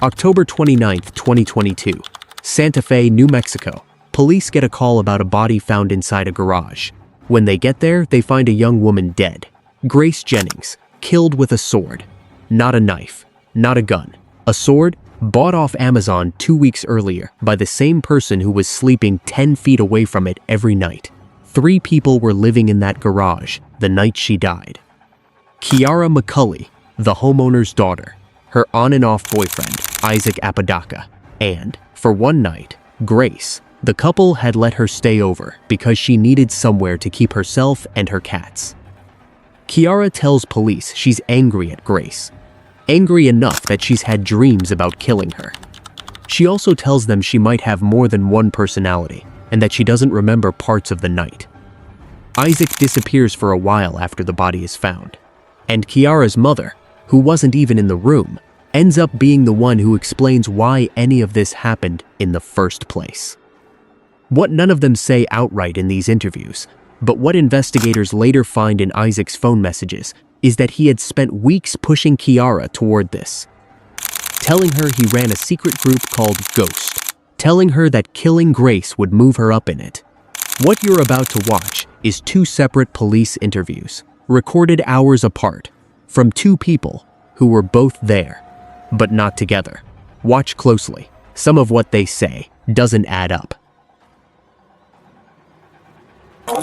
October 29th, 2022. Santa Fe, New Mexico. Police get a call about a body found inside a garage. When they get there, they find a young woman dead. Grace Jennings, killed with a sword. Not a knife, not a gun. A sword bought off Amazon 2 weeks earlier by the same person who was sleeping 10 feet away from it every night. 3 people were living in that garage the night she died. Kiara McCulley, the homeowner's daughter, her on and off boyfriend, Isaac Apodaca, and, for one night, Grace. The couple had let her stay over because she needed somewhere to keep herself and her cats. Kiara tells police she's angry at Grace. Angry enough that she's had dreams about killing her. She also tells them she might have more than one personality and that she doesn't remember parts of the night. Isaac disappears for a while after the body is found, and Kiara's mother, who wasn't even in the room, ends up being the one who explains why any of this happened in the first place. What none of them say outright in these interviews, but what investigators later find in Isaac's phone messages, is that he had spent weeks pushing Kiara toward this. Telling her he ran a secret group called Ghost. Telling her that killing Grace would move her up in it. What you're about to watch is 2 separate police interviews, recorded hours apart, from 2 people who were both there, but not together. Watch closely. Some of what they say doesn't add up.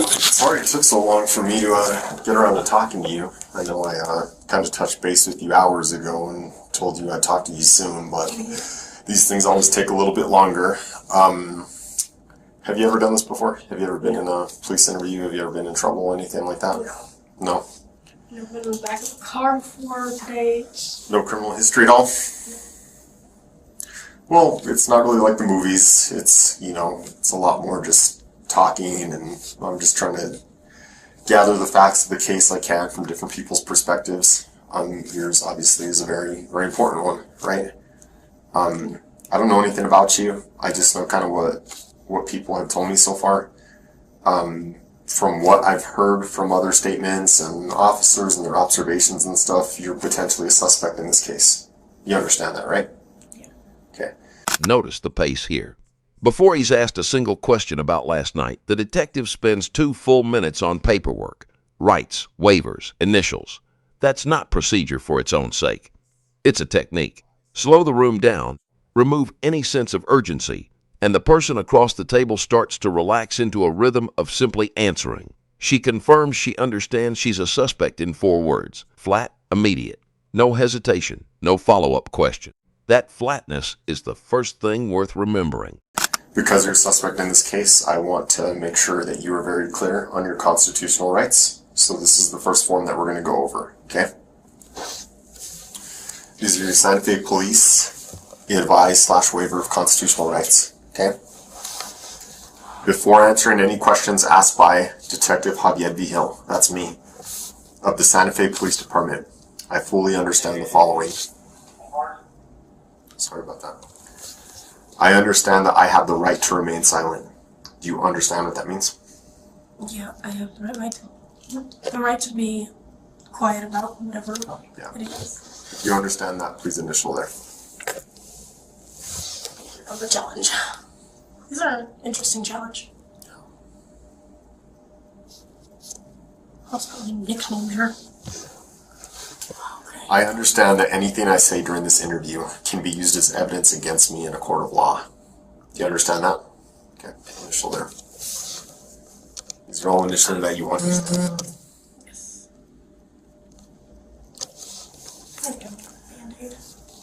Sorry it took so long for me to get around to talking to you. I know I kind of touched base with you hours ago and told you I'd talk to you soon, but these things always take a little bit longer. Have you ever done this before? Have you ever been in a police interview? Have you ever been in trouble or anything like that? No? Never been in the back of a car before today. No criminal history at all? Well, it's not really like the movies. It's, it's a lot more just talking, and I'm just trying to gather the facts of the case I can from different people's perspectives. Yours obviously is a very, very important one, right? I don't know anything about you. I just know kind of what people have told me so far. From what I've heard from other statements and officers and their observations and stuff, you're potentially a suspect in this case. You understand that, right? Yeah. Okay. Notice the pace here. Before he's asked a single question about last night, the detective spends 2 full minutes on paperwork, rights, waivers, initials. That's not procedure for its own sake. It's a technique. Slow the room down, remove any sense of urgency, and the person across the table starts to relax into a rhythm of simply answering. She confirms she understands she's a suspect in 4 words. Flat, immediate. No hesitation, no follow-up question. That flatness is the first thing worth remembering. Because you're a suspect in this case, I want to make sure that you are very clear on your constitutional rights. So this is the first form that we're going to go over, okay? These are your Santa Fe Police advise/waiver of constitutional rights, okay? Before answering any questions asked by Detective Javier Vigil, that's me, of the Santa Fe Police Department, I fully understand the following. Sorry about that. I understand that I have the right to remain silent. Do you understand what that means? Yeah, I have the right to be quiet about whatever it is. If you understand that, please initial there. Of the challenge. These are an interesting challenge. I'll spell nickname here. I understand that anything I say during this interview can be used as evidence against me in a court of law. Do you understand that? Okay, initial there. These are all initially that you understand. Yes.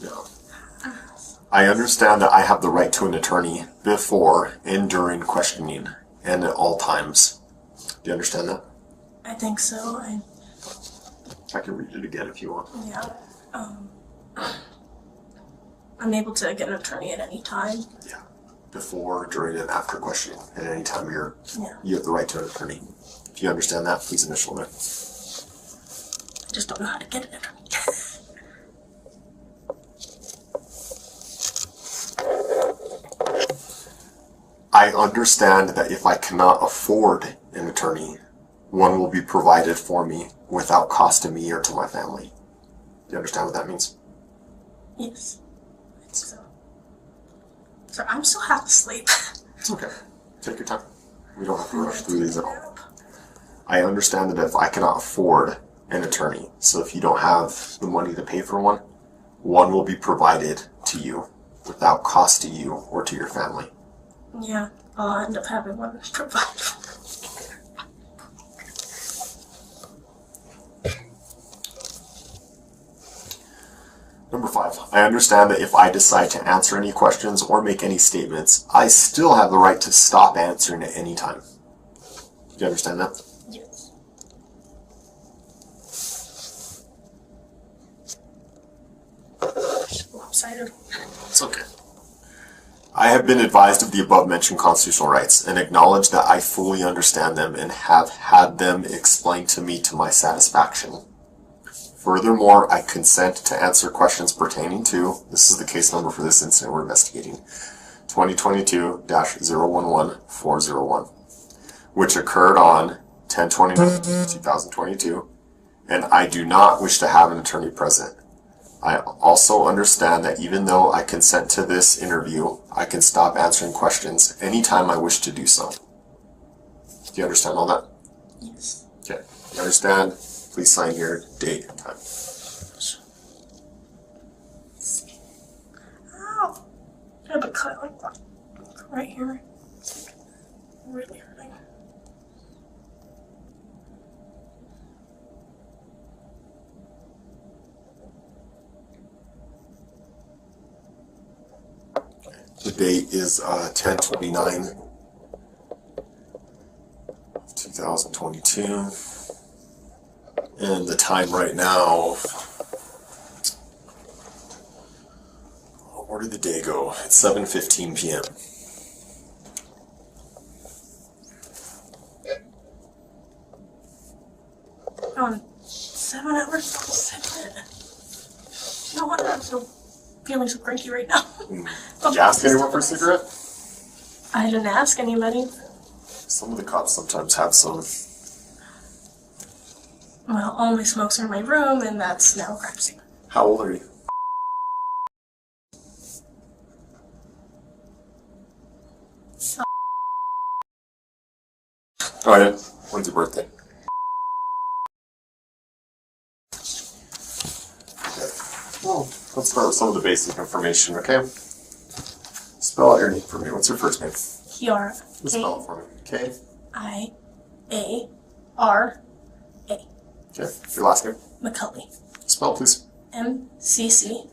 Yeah. I understand that I have the right to an attorney before and during questioning and at all times. Do you understand that? I think so. I can read it again if you want. Yeah. I'm able to get an attorney at any time. Yeah. Before, during, and after questioning. At any time you have the right to an attorney. If you understand that, please initial there. I just don't know how to get an attorney. I understand that if I cannot afford an attorney, one will be provided for me without cost to me or to my family. Do you understand what that means? Yes. It's Sorry, I'm still half asleep. It's okay. Take your time. We don't have to rush through these at all. I understand that if I cannot afford an attorney, so if you don't have the money to pay for one, one will be provided to you without cost to you or to your family. Yeah, I'll end up having one provided. Number 5, I understand that if I decide to answer any questions or make any statements, I still have the right to stop answering at any time. Do you understand that? Yes. Lopsided. It's okay. I have been advised of the above-mentioned constitutional rights and acknowledge that I fully understand them and have had them explained to me to my satisfaction. Furthermore, I consent to answer questions pertaining to, this is the case number for this incident we're investigating, 2022-011401, which occurred on 10/29/2022, and I do not wish to have an attorney present. I also understand that even though I consent to this interview, I can stop answering questions anytime I wish to do so. Do you understand all that? Yes. Okay. You understand? Please sign here, date, and time. Ow! I have a cut like that. Right here. Really hurting. The date is 10/29/2022. And the time right now, where did the day go? It's 7:15 p.m. On 7 hours? 7. No wonder I'm so feeling so cranky right now. Did you ask anyone for a cigarette? I didn't ask anybody. Some of the cops sometimes have some. Well, all my smokes are in my room, and that's now a crime scene. How old are you? Oh yeah. When's your birthday? Okay. Well, let's start with some of the basic information, okay? Spell out your name for me. What's your first name? Kiara. Spell it for me. K. K-I-A-R-A. Okay. Your last name? McCulley. Spell, please. M-C-C-U-L-L-E-Y.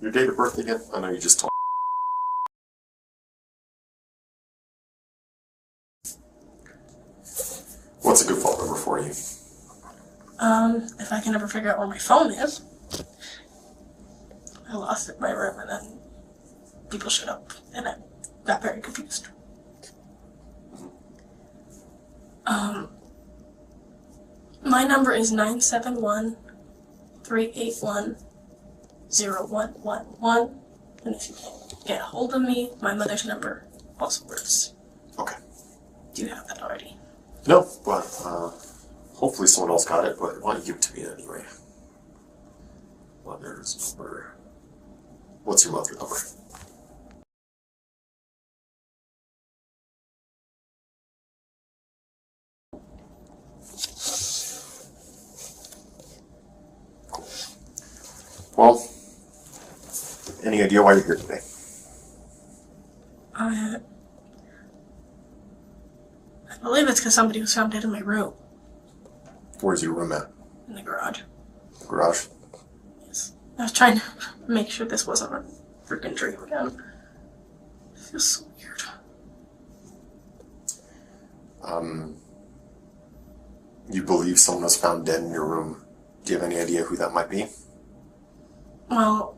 Your date of birth again? I know you just told. What's a good phone number for you? If I can ever figure out where my phone is. I lost it in my room, and then people showed up, and I got very confused. My number is 971-381-0111, and if you can't get a hold of me, my mother's number also works. Okay. Do you have that already? No, but hopefully someone else got it, but why don't you give it to me anyway? Mother's number. What's your mother's number? Well, any idea why you're here today? I believe it's because somebody was found dead in my room, Where's your room at? in the garage. The garage? Yes. I was trying to make sure this wasn't a freaking dream again. It feels so weird. You believe someone was found dead in your room. Do you have any idea who that might be? Well,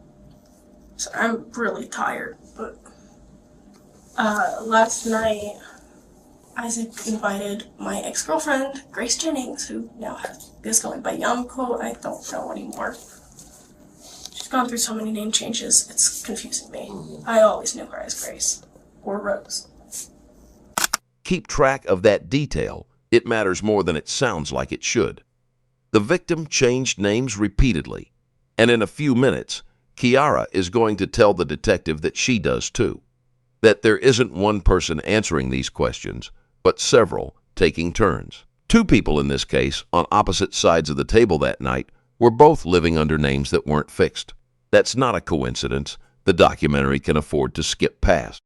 so I'm really tired, but last night Isaac invited my ex-girlfriend, Grace Jennings, who now is going by Yamko. I don't know anymore. She's gone through so many name changes, it's confusing me. I always knew her as Grace, or Rose. Keep track of that detail. It matters more than it sounds like it should. The victim changed names repeatedly, And in a few minutes, Kiara is going to tell the detective that she does too. That there isn't one person answering these questions, but several taking turns. Two people in this case, on opposite sides of the table that night, were both living under names that weren't fixed. That's not a coincidence the documentary can afford to skip past.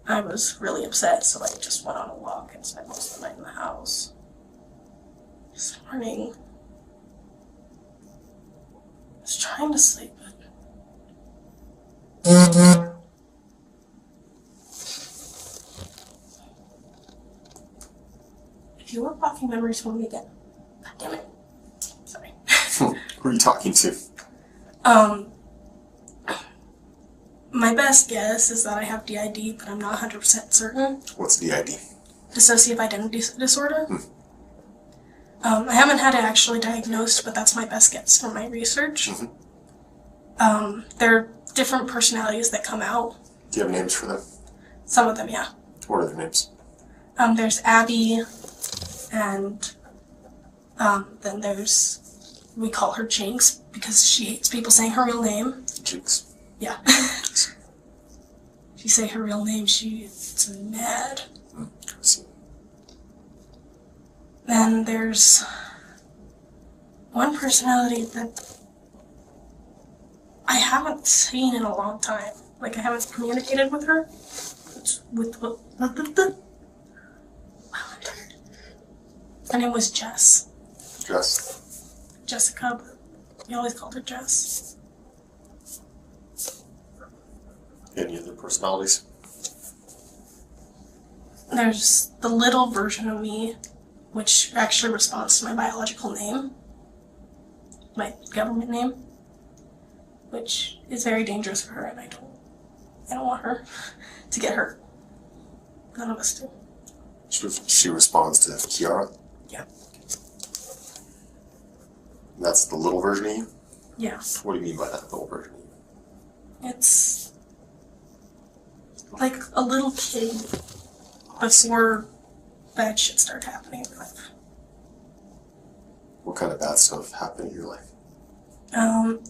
I was really upset, so I just went on a walk and spent most of the night in the house. This morning, I was trying to sleep, but if you were blocking memories for me again, God damn it. Sorry. Who are you talking to? My best guess is that I have DID, but I'm not 100% certain. What's DID? Dissociative identity disorder. I haven't had it actually diagnosed, but that's my best guess from my research. There are different personalities that come out. Do you have names for them? Some of them, yeah. What are their names? There's Abby, and then there's, we call her Jinx because she hates people saying her real name. Jinx. Yeah. If you say her real name, she gets mad. I see. Then there's one personality that I haven't seen in a long time. Like, I haven't communicated with her. It's with wow, I'm tired. Her name was Jess. Jessica, but we always called her Jess. Any other personalities? There's the little version of me, which actually responds to my biological name, my government name, which is very dangerous for her, and I don't want her to get hurt. None of us do. She responds to Kiara? Yeah. That's the little version of you? Yeah. What do you mean by that little version of you? It's like a little kid before bad shit started happening in your life. What kind of bad stuff happened in your life? I've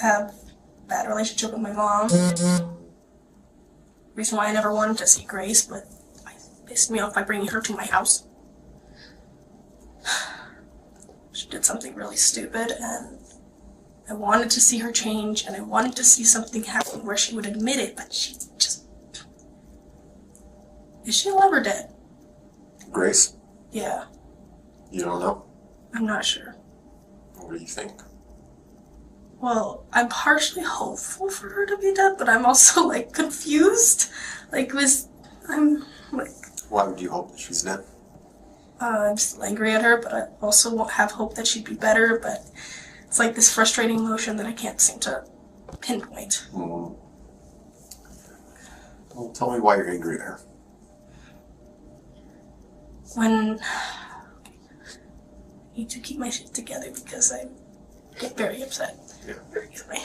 had a bad relationship with my mom. Reason why I never wanted to see Grace, but I pissed me off by bringing her to my house. She did something really stupid, and I wanted to see her change, and I wanted to see something happen where she would admit it, but she just... Is she alive or dead? Grace? Yeah. You don't know? I'm not sure. What do you think? Well, I'm partially hopeful for her to be dead, but I'm also, like, confused. I'm, like... Why would you hope that she's dead? I'm still angry at her, but I also won't have hope that she'd be better, but it's like this frustrating emotion that I can't seem to pinpoint. Well, tell me why you're angry at her. When... I need to keep my shit together because I get very upset very easily.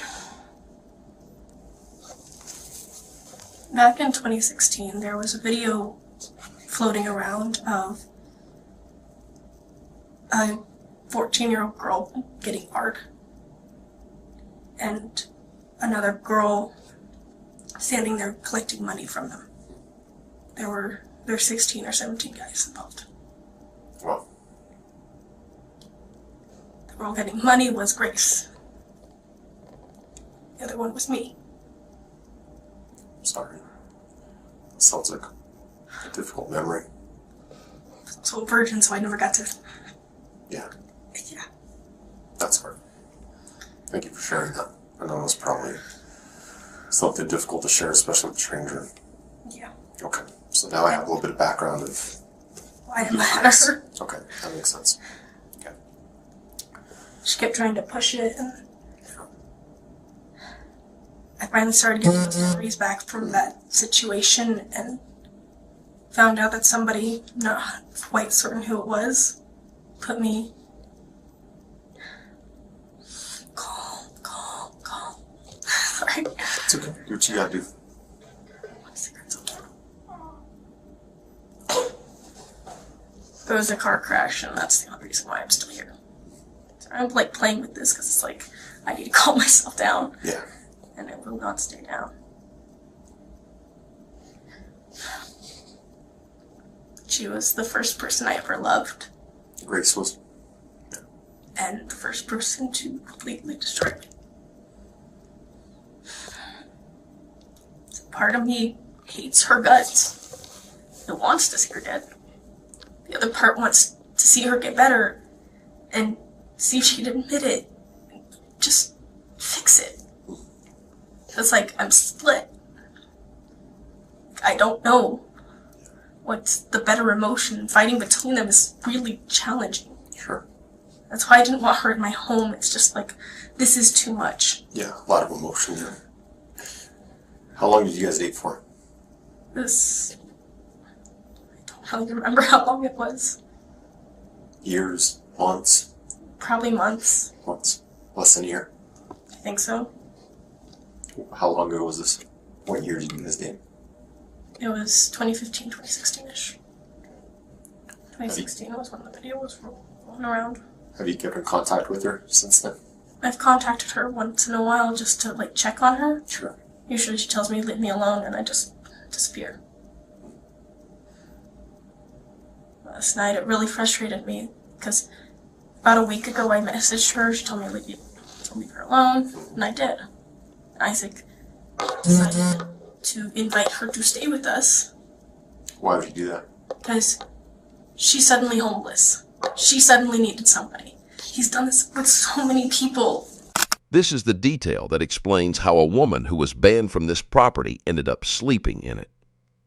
Back in 2016, there was a video floating around of a 14-year-old girl getting art and another girl standing there collecting money from them. There were 16 or 17 guys involved. Well, The girl getting money was Grace. The other one was me. sorry. Sounds like a difficult memory. So a virgin, so I never got to... Yeah, Yeah. that's hard. Thank you for sharing that. I know it's probably something difficult to share, especially with a stranger. Yeah. Okay, so now I have a little bit of background of... Why am I mad at her? Okay, that makes sense. Okay. She kept trying to push it, and I finally started getting those memories back from that situation and found out that somebody, not quite certain who it was, put me... Calm. Sorry. It's okay. Do what you gotta do. One second. There was a car crash, and that's the only reason why I'm still here. So I'm like playing with this because it's like I need to calm myself down. Yeah. And I will not stay down. She was the first person I ever loved. Grace was. And the first person to completely destroy me. So part of me hates her guts. It wants to see her dead. The other part wants to see her get better and see if she'd admit it. Just fix it. It's like I'm split. I don't know what's the better emotion. Fighting between them is really challenging. Sure. That's why I didn't want her in my home. It's just like, this is too much. Yeah, a lot of emotion there. How long did you guys date for? This... I don't really remember how long it was. Years? Months? Probably months. Months. Less than a year? I think so. How long ago was this? What year did you guys date? It was 2015, 2016-ish. 2016 was when the video was rolling around. Have you kept in contact with her since then? I've contacted her once in a while just to like check on her. Sure. Usually she tells me leave me alone and I just disappear. Last night it really frustrated me because about a week ago I messaged her. She told me to leave her alone, and I did. Isaac decided to invite her to stay with us Why would you do that? because she's suddenly homeless. She suddenly needed somebody. He's done this with so many people. This is the detail that explains how a woman who was banned from this property ended up sleeping in it.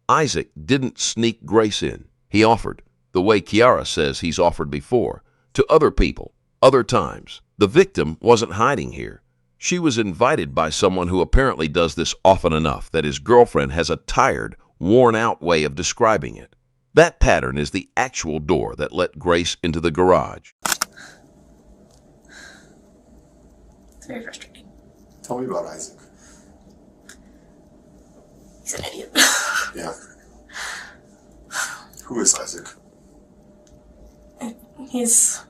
Isaac didn't sneak Grace in. He offered, the way Kiara says he's offered before, to other people, other times. The victim wasn't hiding here. She was invited by someone who apparently does this often enough that his girlfriend has a tired, worn-out way of describing it. That pattern is the actual door that let Grace into the garage. It's very frustrating. Tell me about Isaac. He's an idiot. Yeah. Who is Isaac? He's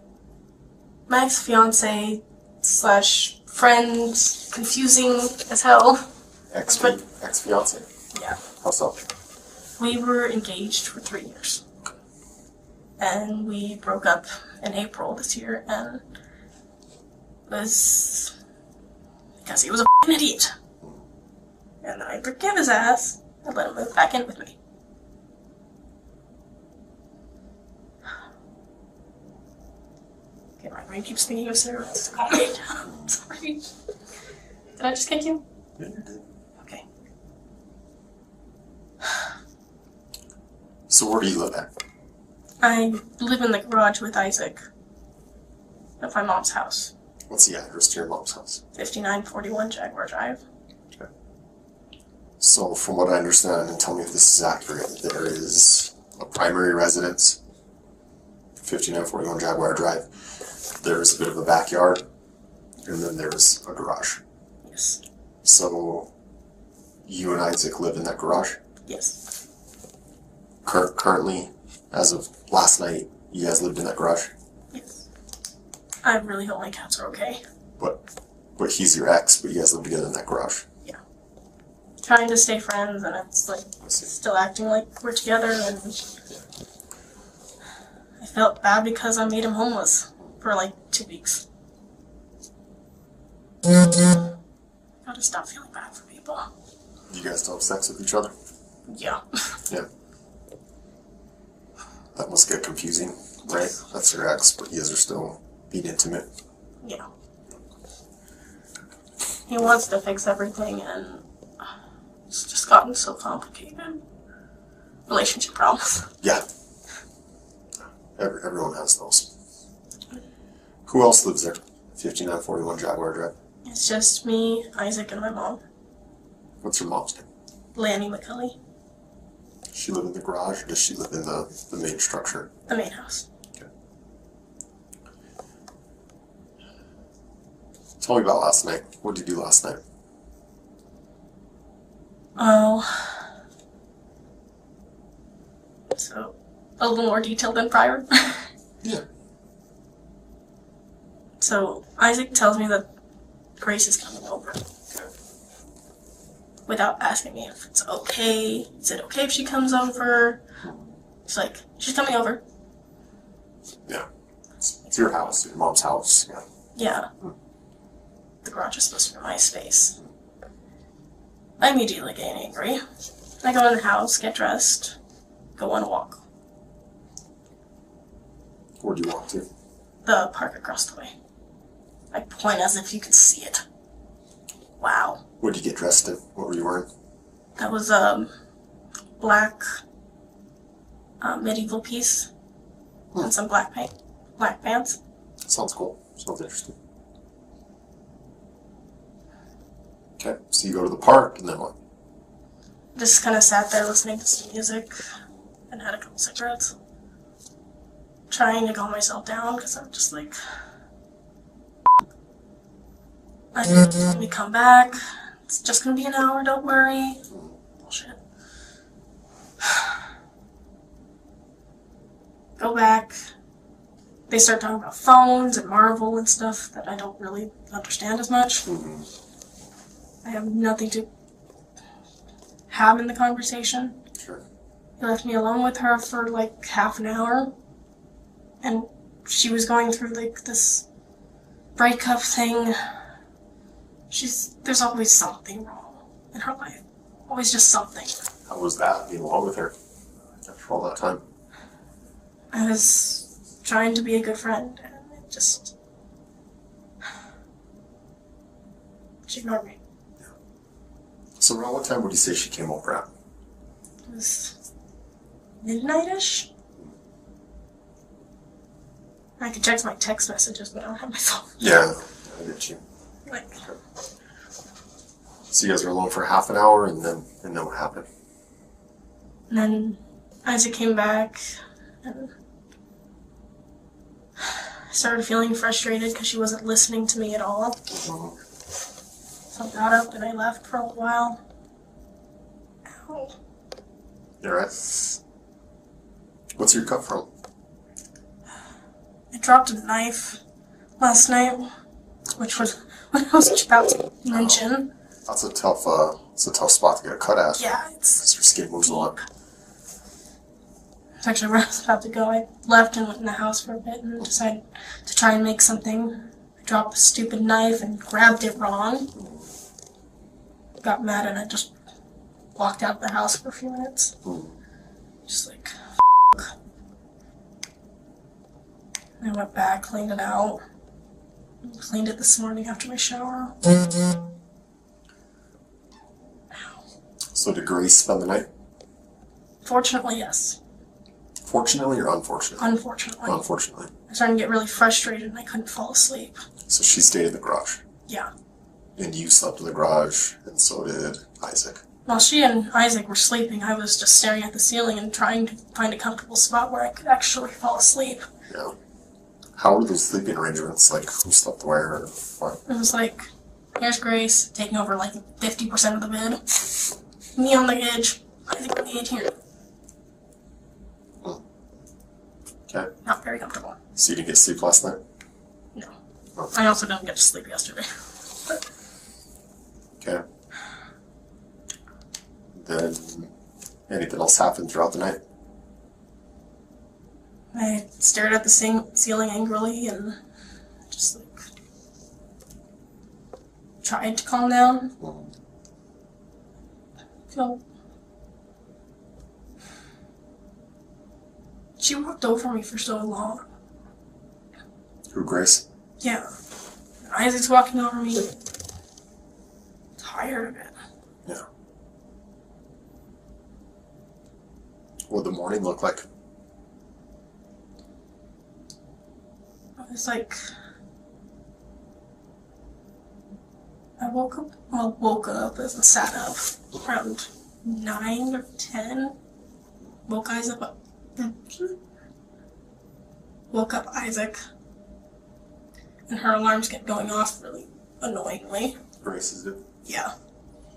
my ex-fiance slash friend, confusing as hell. Ex-fiance? Yeah. How so? We were engaged for 3 years. And we broke up in April this year, and it was because he was a f***ing idiot. And then I forgave his ass and let him move back in with me. Okay, my brain keeps thinking of Sarah. I'm sorry. Did I just kick you? Yeah, you did. Okay. So where do you live at? I live in the garage with Isaac at my mom's house. What's the address to your mom's house? 5941 Jaguar Drive. Okay. So from what I understand, and tell me if this is accurate, there is a primary residence, 5941 Jaguar Drive. There's a bit of a backyard, and then there's a garage. Yes. So you and Isaac live in that garage? Yes. Currently, as of last night, you guys lived in that garage? Yes. I really hope my cats are okay. But he's your ex, but you guys live together in that garage? Yeah. Trying to stay friends, and it's like I see. still acting like we're together, and I felt bad because I made him homeless for like 2 weeks. Gotta stop feeling bad for people. You guys still have sex with each other? Yeah. Yeah. That must get confusing, right? That's your ex, but you guys are still being intimate. Yeah. He wants to fix everything, and it's just gotten so complicated. Relationship problems. Yeah. Everyone has those. Who else lives there? 5941 Jaguar Drive. It's just me, Isaac, and my mom, What's your mom's name? Lanny McCulley, Does she live in the garage, or does she live in the main structure? the main house. Okay. Tell me about last night. What did you do last night? Oh. So, a little more detailed than prior. Yeah. So Isaac tells me that Grace is coming over. Without asking me if it's okay. Is it okay if she comes over? She's like, she's coming over. Yeah. It's your house, your mom's house. Yeah. Yeah. The garage is supposed to be my space. I immediately get angry. I go in the house, get dressed, go on a walk. Where do you walk to? The park across the way. I point as if you could see it. Wow. What did you get dressed in? What were you wearing? That was black medieval piece and some black pants. Sounds cool. Sounds interesting. Okay, so you go to the park, and then what? Just kind of sat there listening to some music and had a couple cigarettes. Trying to calm myself down because I'm just like, I think let me come back. It's just gonna be an hour, don't worry. Bullshit. Go back. They start talking about phones and Marvel and stuff that I don't really understand as much. I have nothing to have in the conversation. Sure. He left me alone with her for like half an hour. And she was going through like this breakup thing. There's always something wrong in her life. Always just something. How was that, being alone with her after all that time? I was trying to be a good friend, and it just... She ignored me. So around what time would you say she came over at? It was midnight-ish? I could check my text messages, but I don't have my phone. Yeah, I get you. Like, So you guys were alone for half an hour, and then what happened? and then Isaac came back, and I started feeling frustrated because she wasn't listening to me at all. So I got up and I left for a while. Ow. You alright? What's your cut from? I dropped a knife last night, which was what I was about to mention. That's a tough spot to get a cut at. Yeah, it's Because your skin moves a lot. actually where I was about to go. I left and went in the house for a bit and decided to try and make something. I dropped the stupid knife and grabbed it wrong. Got mad and I just walked out of the house for a few minutes. Just like, f***. I went back, cleaned it out. Cleaned it this morning after my shower. So did Grace spend the night? Fortunately, yes. Fortunately or unfortunately? Unfortunately. Unfortunately. I started to get really frustrated and I couldn't fall asleep. So she stayed in the garage. Yeah. And you slept in the garage, and so did Isaac. While she and Isaac were sleeping, I was just staring at the ceiling and trying to find a comfortable spot where I could actually fall asleep. Yeah. How were those sleeping arrangements? Like, who slept where or what? It was like, here's Grace, taking over like 50% of the bed. Me on the edge, Isaac on the edge here. Okay. Not very comfortable. So you didn't get sleep last night? No. Oh. I also didn't get to sleep yesterday. Okay. Then anything else happened throughout the night? I stared at the ceiling angrily and just like tried to calm down. So she walked over me for so long. Who, Grace? Yeah. Isaac's walking over me. Tired of it. Yeah. What'd the morning look like? It was like I woke up and sat up around 9 or 10. Woke Isaac up. Woke up Isaac. And her alarms kept going off really annoyingly. Grace's did? Yeah.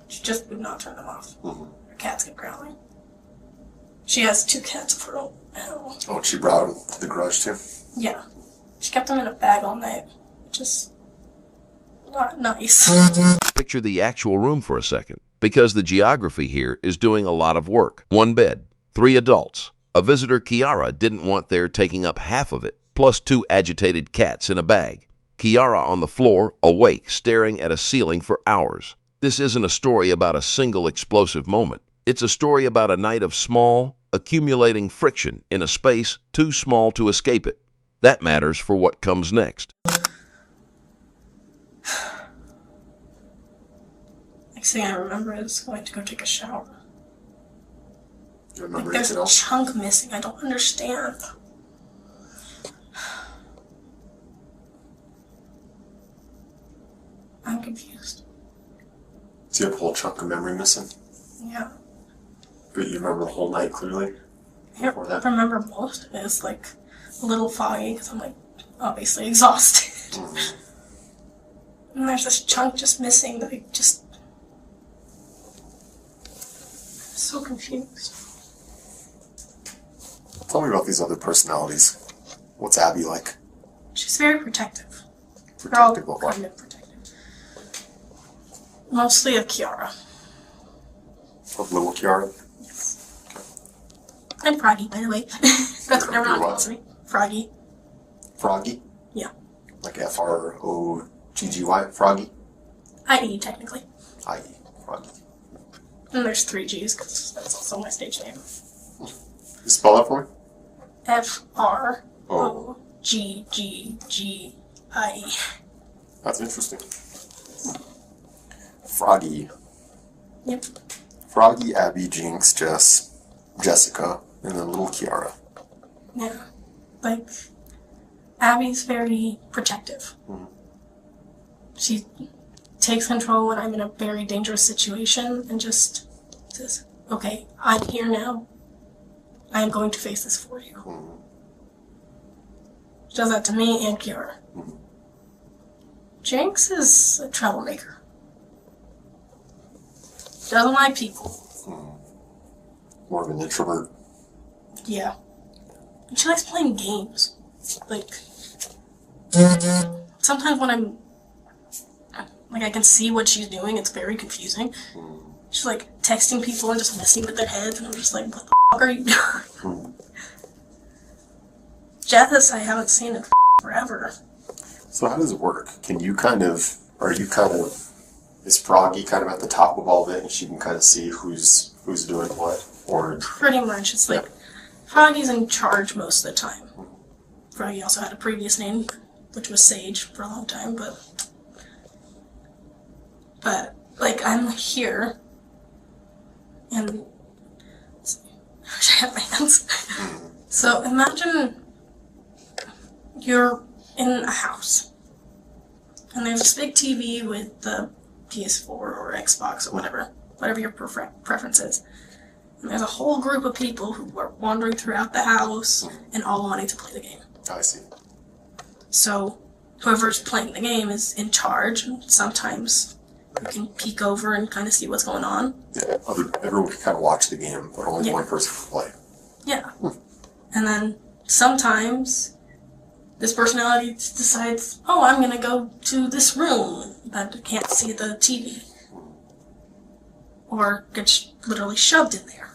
She just would not turn them off. Mm-hmm. Her cats kept growling. She has 2 cats of her own. Oh, and she brought them to the garage too? Yeah. She kept them in a bag all night. just not nice. Picture the actual room for a second, because the geography here is doing a lot of work. 1 bed, 3 adults. A visitor Kiara didn't want there taking up half of it, plus 2 agitated cats in a bag. Kiara on the floor, awake, staring at a ceiling for hours. This isn't a story about a single explosive moment. It's a story about a night of small, accumulating friction in a space too small to escape it. That matters for what comes next. Next thing I remember is going to go take a shower. You remember There's anything a else? chunk missing. I don't understand. I'm confused. So you have a whole chunk of memory missing, Yeah. but you remember the whole night clearly? I don't Before that? remember most of it. It's like a little foggy because I'm like obviously exhausted. And there's this chunk just missing that I just. I'm so confused. Tell me about these other personalities. What's Abby like? She's very protective. They're all Protective of what? kind of protective. Mostly of Kiara. Of little Kiara? I'm Froggy, by the way. That's what everyone You're what? calls me. Froggy. Froggy? Yeah. Like Froggy? Froggy? I.E. technically. I.E. Froggy. And there's 3 G's because that's also my stage name. You spell that for me? Froggy. That's interesting. Froggy. Yep. Froggy, Abby, Jinx, Jessica, and then little Kiara. Yeah. Like, Abby's very protective. She takes control when I'm in a very dangerous situation and just says, okay, I'm here now. I am going to face this for you. She does that to me and Kiara. Jinx is a troublemaker. Doesn't like people. More of an introvert. Yeah. And she likes playing games. Like, sometimes when I'm, like, I can see what she's doing, it's very confusing. She's, like, texting people and just messing with their heads, and I'm just like, what the f*** are you doing? Jess, I haven't seen in forever. So how does it work? Is Froggy kind of at the top of all of it and she can kind of see who's doing what? Or Pretty much, it's like, Froggy's in charge most of the time. Froggy also had a previous name, which was Sage for a long time, but like, I'm here, and I wish I had my hands. So imagine you're in a house, and there's this big TV with the PS4 or Xbox or whatever your preference is. And there's a whole group of people who are wandering throughout the house and all wanting to play the game. I see. So whoever's playing the game is in charge, and sometimes you can peek over and kind of see what's going on. Yeah, everyone can kind of watch the game, but only Yeah. one person can play. Yeah. And then sometimes this personality decides, oh, I'm going to go to this room that can't see the TV. Or gets literally shoved in there.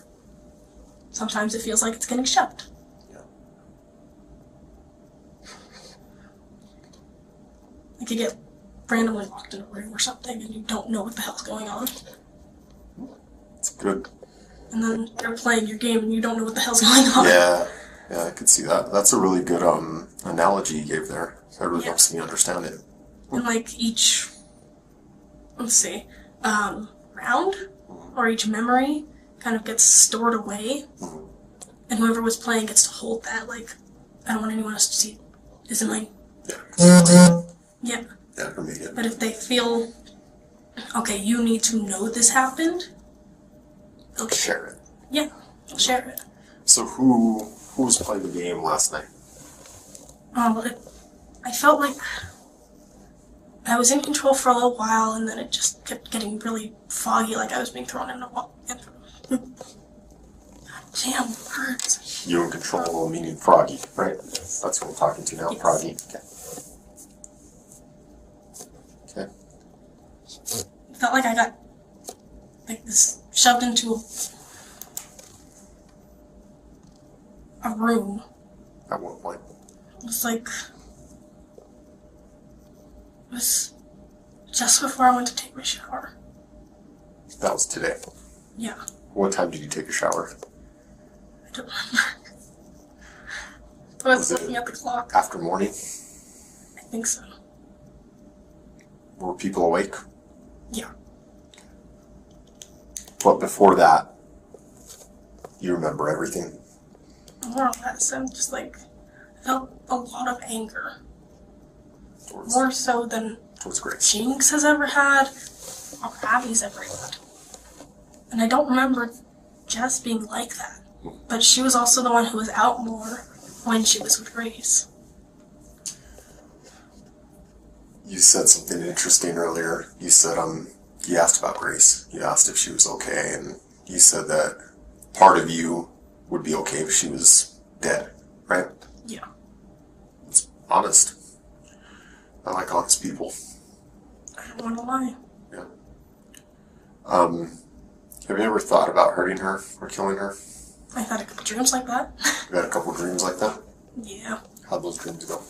Sometimes it feels like it's getting shoved. Yeah. Like you get randomly locked in a room or something and you don't know what the hell's going on. It's good. And then you're playing your game and you don't know what the hell's going on. Yeah, I could see that. That's a really good analogy you gave there. That really helps me understand it. And like each, round or each memory kind of gets stored away. And whoever was playing gets to hold that. Like, I don't want anyone else to see this in mine. Yeah. Yeah. Yeah, for me, yeah. But if they feel, okay, you need to know this happened, they'll Share it. Yeah, they'll share it. So who was playing the game last night? I felt like I was in control for a little while, and then it just kept getting really foggy, like I was being thrown in a wall. Damn words. You in control, meaning Froggy, right? That's what we're talking to now, Yes. Froggy. Okay. felt like I got like this shoved into a room. At what point? It was like, it was just before I went to take my shower. That was today. Yeah, What time did you take a shower? I don't remember. I was Was it looking at the clock. After morning? I think so. Were people awake? Yeah. But before that, you remember everything? More or less, I'm just like, I felt a lot of anger. Towards, More so than towards Grace. Jinx has ever had, or Abby's ever had. And I don't remember Jess being like that. But she was also the one who was out more when she was with Grace. You said something interesting earlier. You said, you asked about Grace. You asked if she was okay, and you said that part of you would be okay if she was dead, right? Yeah. It's honest. I like honest people. I don't want to lie. Yeah. Have you ever thought about hurting her or killing her? I've had a couple dreams like that. You had a couple dreams like that? Yeah. How'd those dreams go?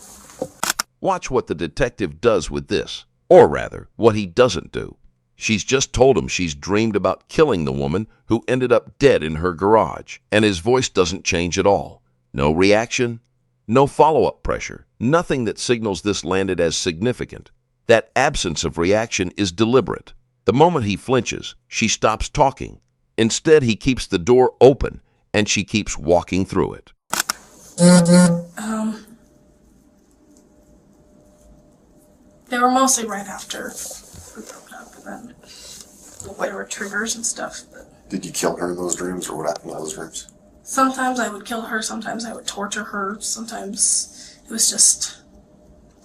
Watch what the detective does with this, or rather, what he doesn't do. She's just told him she's dreamed about killing the woman who ended up dead in her garage, and his voice doesn't change at all. No reaction, no follow-up pressure, nothing that signals this landed as significant. That absence of reaction is deliberate. The moment he flinches, she stops talking. Instead, he keeps the door open, and she keeps walking through it. They were mostly right after we broke up, and then there were triggers and stuff. But Did you kill her in those dreams, or what happened in those dreams? sometimes I would kill her, sometimes I would torture her, sometimes it was just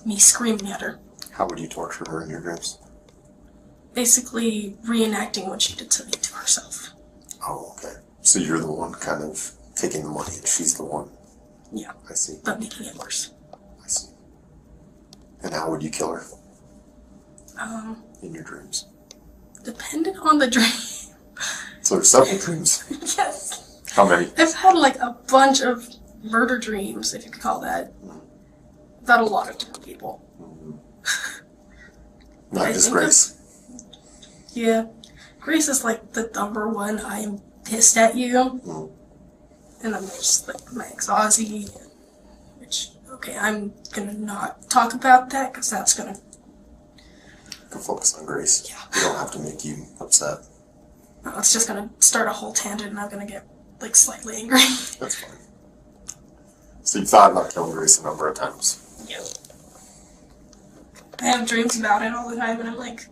me screaming at her. How would you torture her in your dreams? Basically reenacting what she did to me to herself. Oh, okay. So you're the one kind of taking the money, and she's the one. Yeah, I see. but making it worse. I see. And how would you kill her in your dreams? Depending on the dream. So there's several dreams. Yes. How many? I've had like a bunch of murder dreams, if you could call that. About a lot of different people. Not I just think Grace. Yeah. Grace is like the number one, I am pissed at you. And then there's like my ex Ozzy, which, okay, I'm gonna not talk about that because that's gonna. You can focus on Grace. Yeah. We don't have to make you upset. It's just gonna start a whole tangent and I'm gonna get like slightly angry. That's fine. So you thought about killing Grace a number of times. Yeah. I have dreams about it all the time and I'm like,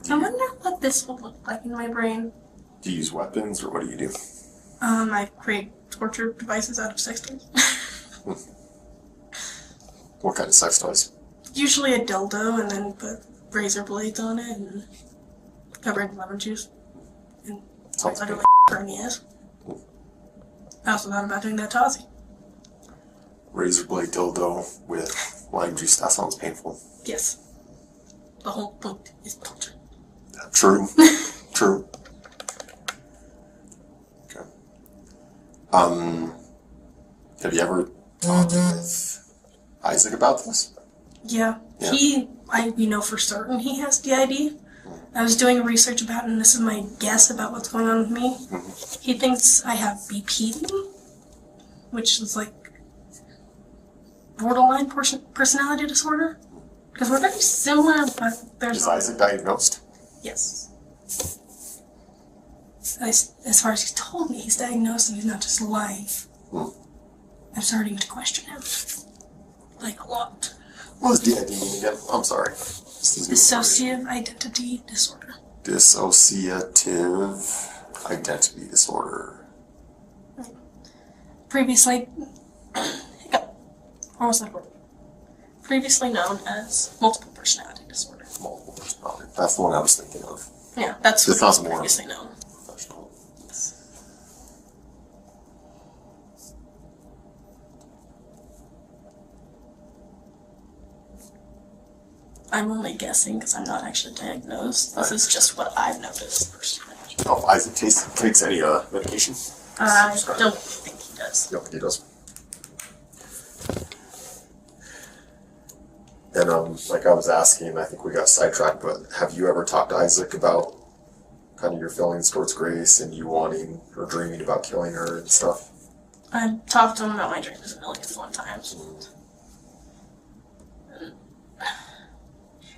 I wonder what this will look like in my brain. Do you use weapons, or what do you do? I create torture devices out of sex toys. What kind of sex toys? Usually a dildo and then put razor blades on it and cover it in lemon juice. And Sounds literally good. her in the ass. I also thought about doing that to Ozzy. Razor blade dildo with lime juice. That sounds painful. Yes. The whole point is torture. True. True. Okay. Have you ever talked with Isaac about this? Yeah. Yeah. We know for certain he has DID. I was doing research about it, and this is my guess about what's going on with me. He thinks I have BPD, which is like borderline personality disorder. Because we're very similar, but there's... Is Isaac diagnosed? Yes. As far as he's told me, he's diagnosed and he's not just lying. I'm starting to question him. Like, a lot. What does DID mean again? I'm sorry. This is new Dissociative identity disorder. Dissociative identity disorder. Previously... Almost like previously known as multiple personality disorder. Multiple personality. That's the one I was thinking of. Yeah, that's This what was sounds more previously known. professional. I'm only guessing because I'm not actually diagnosed. This is just what I've noticed personally. Oh, Isaac takes any medication? I don't think he does. No, he does. And like I was asking, I think we got sidetracked, but have you ever talked to Isaac about kind of your feelings towards Grace and you wanting or dreaming about killing her and stuff? I've talked to him about my dreams a million times.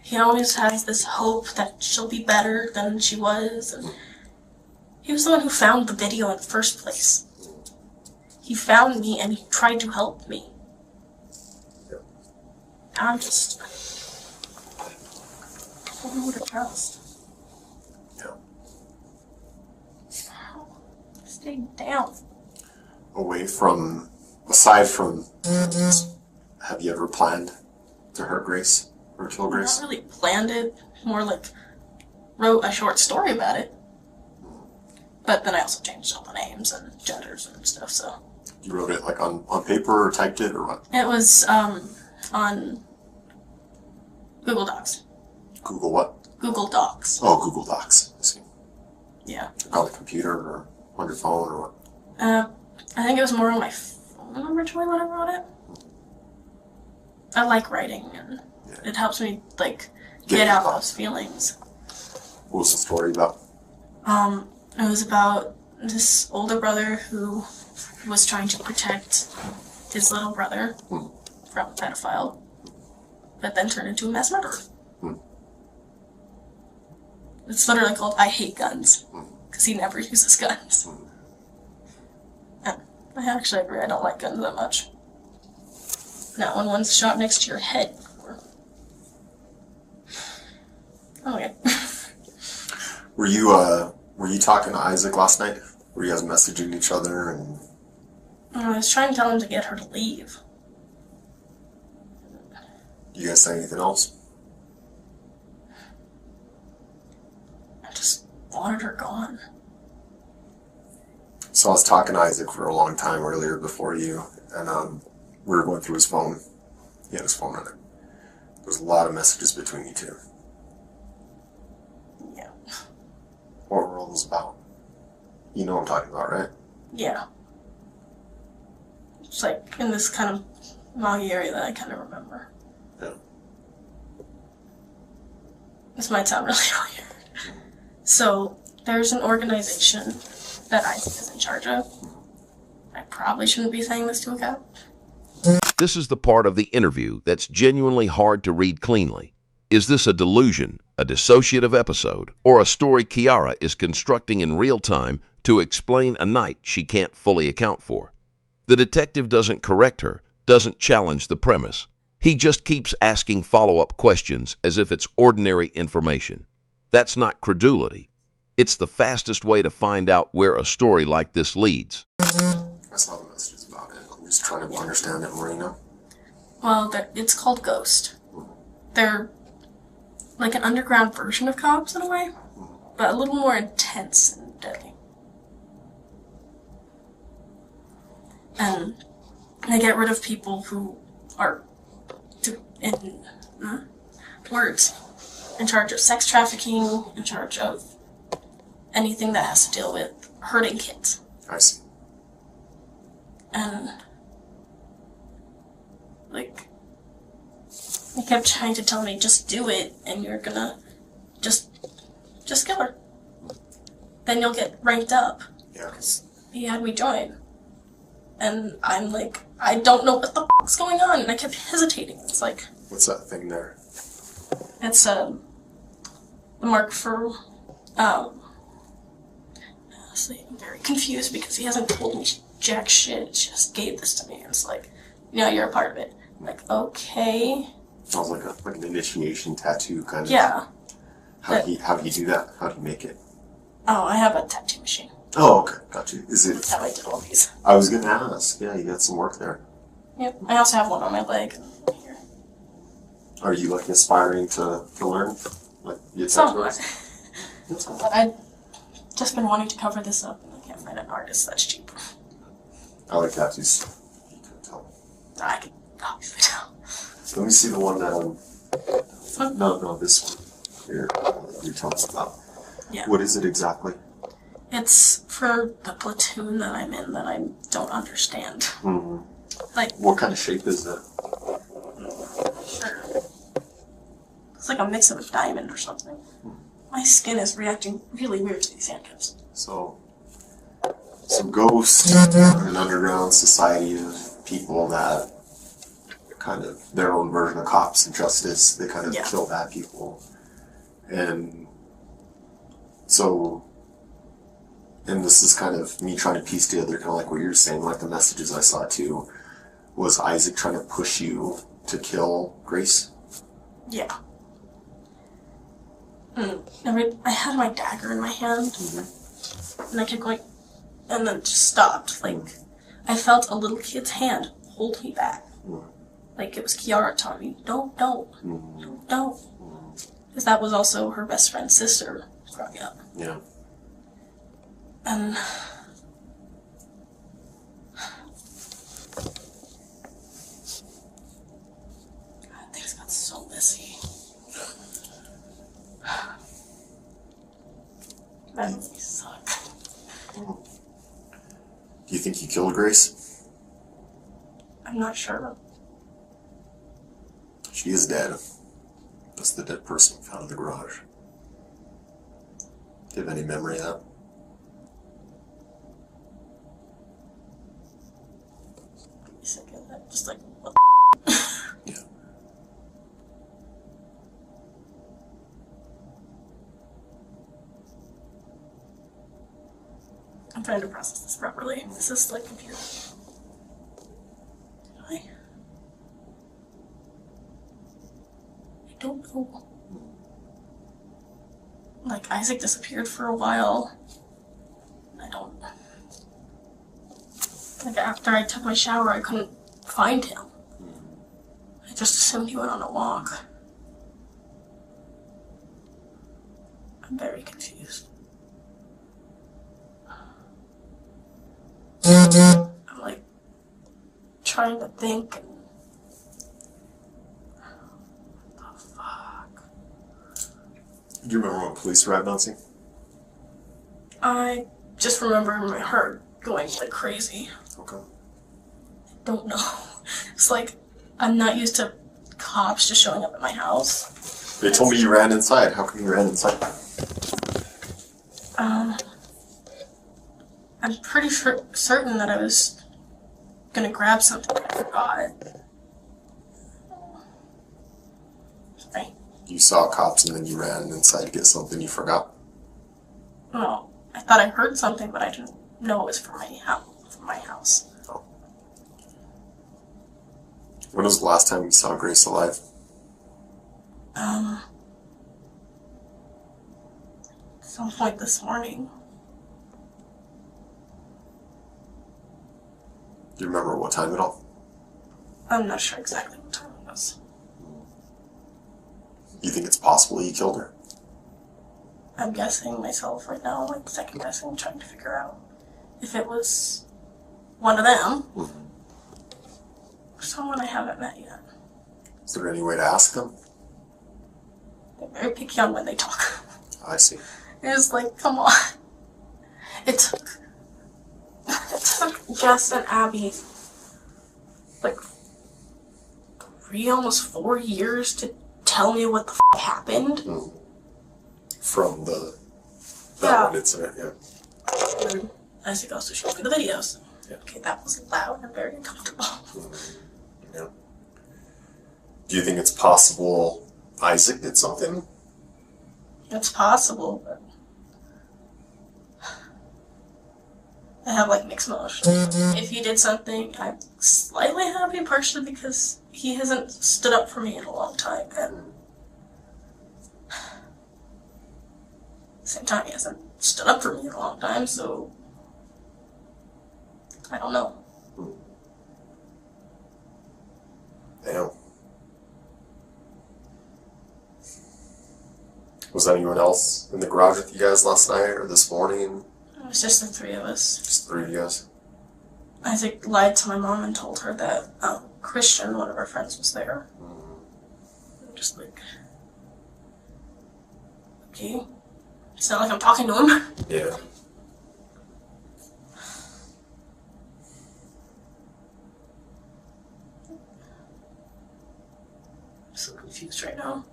He always has this hope that she'll be better than she was, and he was the one who found the video in the first place. He found me and he tried to help me. Yep. I'm just... I don't know who to trust. Yeah. Stay down. Aside from, have you ever planned to hurt Grace or kill I Grace? not really planned it, more like wrote a short story about it. But then I also changed all the names and genders and stuff, so. You wrote it like on paper or typed it or what? It was on Google Docs. Google what? Google Docs. Oh, Google Docs. I see. Yeah. Like on the computer or on your phone or what? I think it was more on my phone originally when I wrote it. I like writing, and it helps me, like, get out those feelings. What was the story about? It was about this older brother who was trying to protect his little brother from a pedophile, but then turned into a mass murderer. It's literally called I Hate Guns, because he never uses guns. And I actually agree, I don't like guns that much. Not when one's shot next to your head. Okay. Were you talking to Isaac last night? Were you guys messaging each other and... I was trying to tell him to get her to leave. You guys say anything else? I just wanted her gone. So I was talking to Isaac for a long time earlier before you, and we were going through his phone. He had his phone on it. There was a lot of messages between you two. Yeah. What were all those about? You know what I'm talking about, right? Yeah. It's like in this kind of moggy area that I kind of remember. Yeah. This might sound really weird. So, there's an organization that Isaac is in charge of. I probably shouldn't be saying this to a cop. This is the part of the interview that's genuinely hard to read cleanly. Is this a delusion, a dissociative episode, or a story Kiara is constructing in real time to explain a night she can't fully account for? The detective doesn't correct her, doesn't challenge the premise. He just keeps asking follow-up questions as if it's ordinary information. That's not credulity. It's the fastest way to find out where a story like this leads. I saw the messages about it. I'm just trying to understand it more, you know? Well, it's called Ghost. They're like an underground version of cops in a way, but a little more intense and deadly. And they get rid of people who are, in charge of sex trafficking, in charge of anything that has to deal with hurting kids. I see. And, like, he kept trying to tell me, just do it, and you're gonna just kill her. Then you'll get ranked up. Yeah. He had me join. And I'm like, I don't know what the fuck's going on, and I kept hesitating. It's like... What's that thing there? It's, the mark for, honestly, I'm very confused because he hasn't told me jack shit. He just gave this to me, and it's like, you're a part of it. I'm like, okay. Sounds like an initiation tattoo kind of. Yeah. How do you do that? How do you make it? Oh, I have a tattoo machine. Oh, okay, got you. Is That's it? how I did all these. I was gonna ask. Yeah, you got some work there. Yep. I also have one on my leg here. Are you like aspiring to learn? Like you Somewhat. But I've just been wanting to cover this up, and I can't find an artist that's cheap. I like tattoos. You can tell. I can obviously tell. Let me see the one that No, this one here you're telling us about. Yeah. What is it exactly? It's for the platoon that I'm in that I don't understand. Mm-hmm. Like, what kind of shape is it? sure. It's like a mix of a diamond or something. My skin is reacting really weird to these handcuffs. So, some ghosts, an underground society of people that kind of their own version of cops and justice. They kind of kill bad people. And so, and this is kind of me trying to piece together kind of like what you're saying, like the messages I saw too. Was Isaac trying to push you to kill Grace? Yeah. I had my dagger in my hand, and I kept going, and then just stopped. Like, I felt a little kid's hand hold me back. Like it was Kiara telling me, don't. Because that was also her best friend's sister growing up. Yeah. And things got so messy. That really sucked. Do you think you killed Grace? I'm not sure. She is dead. That's the dead person found in the garage. Do you have any memory of that? Give me a second. I'm just like, what Yeah. I'm trying to process this properly. This is like computer. I don't know. Like, Isaac disappeared for a while. I don't... Like, after I took my shower, I couldn't find him. I just assumed he went on a walk. I'm very confused. I'm like trying to think. What the fuck? Do you remember when police arrived on scene? I just remember my heart going like crazy. Okay. Don't know. It's like I'm not used to cops just showing up at my house. They told me you ran inside. How come you ran inside? I'm pretty certain that I was gonna grab something. I forgot. Sorry. You saw cops and then you ran inside to get something you forgot? No, I thought I heard something, but I didn't know it was from my house. Oh. When was the last time you saw Grace alive? Some point this morning. Do you remember what time at all? I'm not sure exactly what time it was. You think it's possible you killed her? I'm guessing myself right now, like second guessing, trying to figure out if it was one of them or someone I haven't met yet. Is there any way to ask them? They're very picky on when they talk. I see. It's like, come on. It took Jess and Abby like almost 4 years to tell me what the happened. From that one incident, yeah. And then Isaac also showed me the videos. Yeah. Okay, that was loud and very uncomfortable. Yeah. Do you think it's possible Isaac did something? It's possible, but I have like mixed emotions. If he did something, I'm slightly happy, partially because he hasn't stood up for me in a long time, and at the same time, he hasn't stood up for me in a long time, so I don't know. Damn. Was anyone else in the garage with you guys last night or this morning? It was just the three of us. Just the three of you guys? Isaac lied to my mom and told her that Christian, one of our friends, was there. just like, okay. It's not like I'm talking to him. Yeah. I'm so confused right now.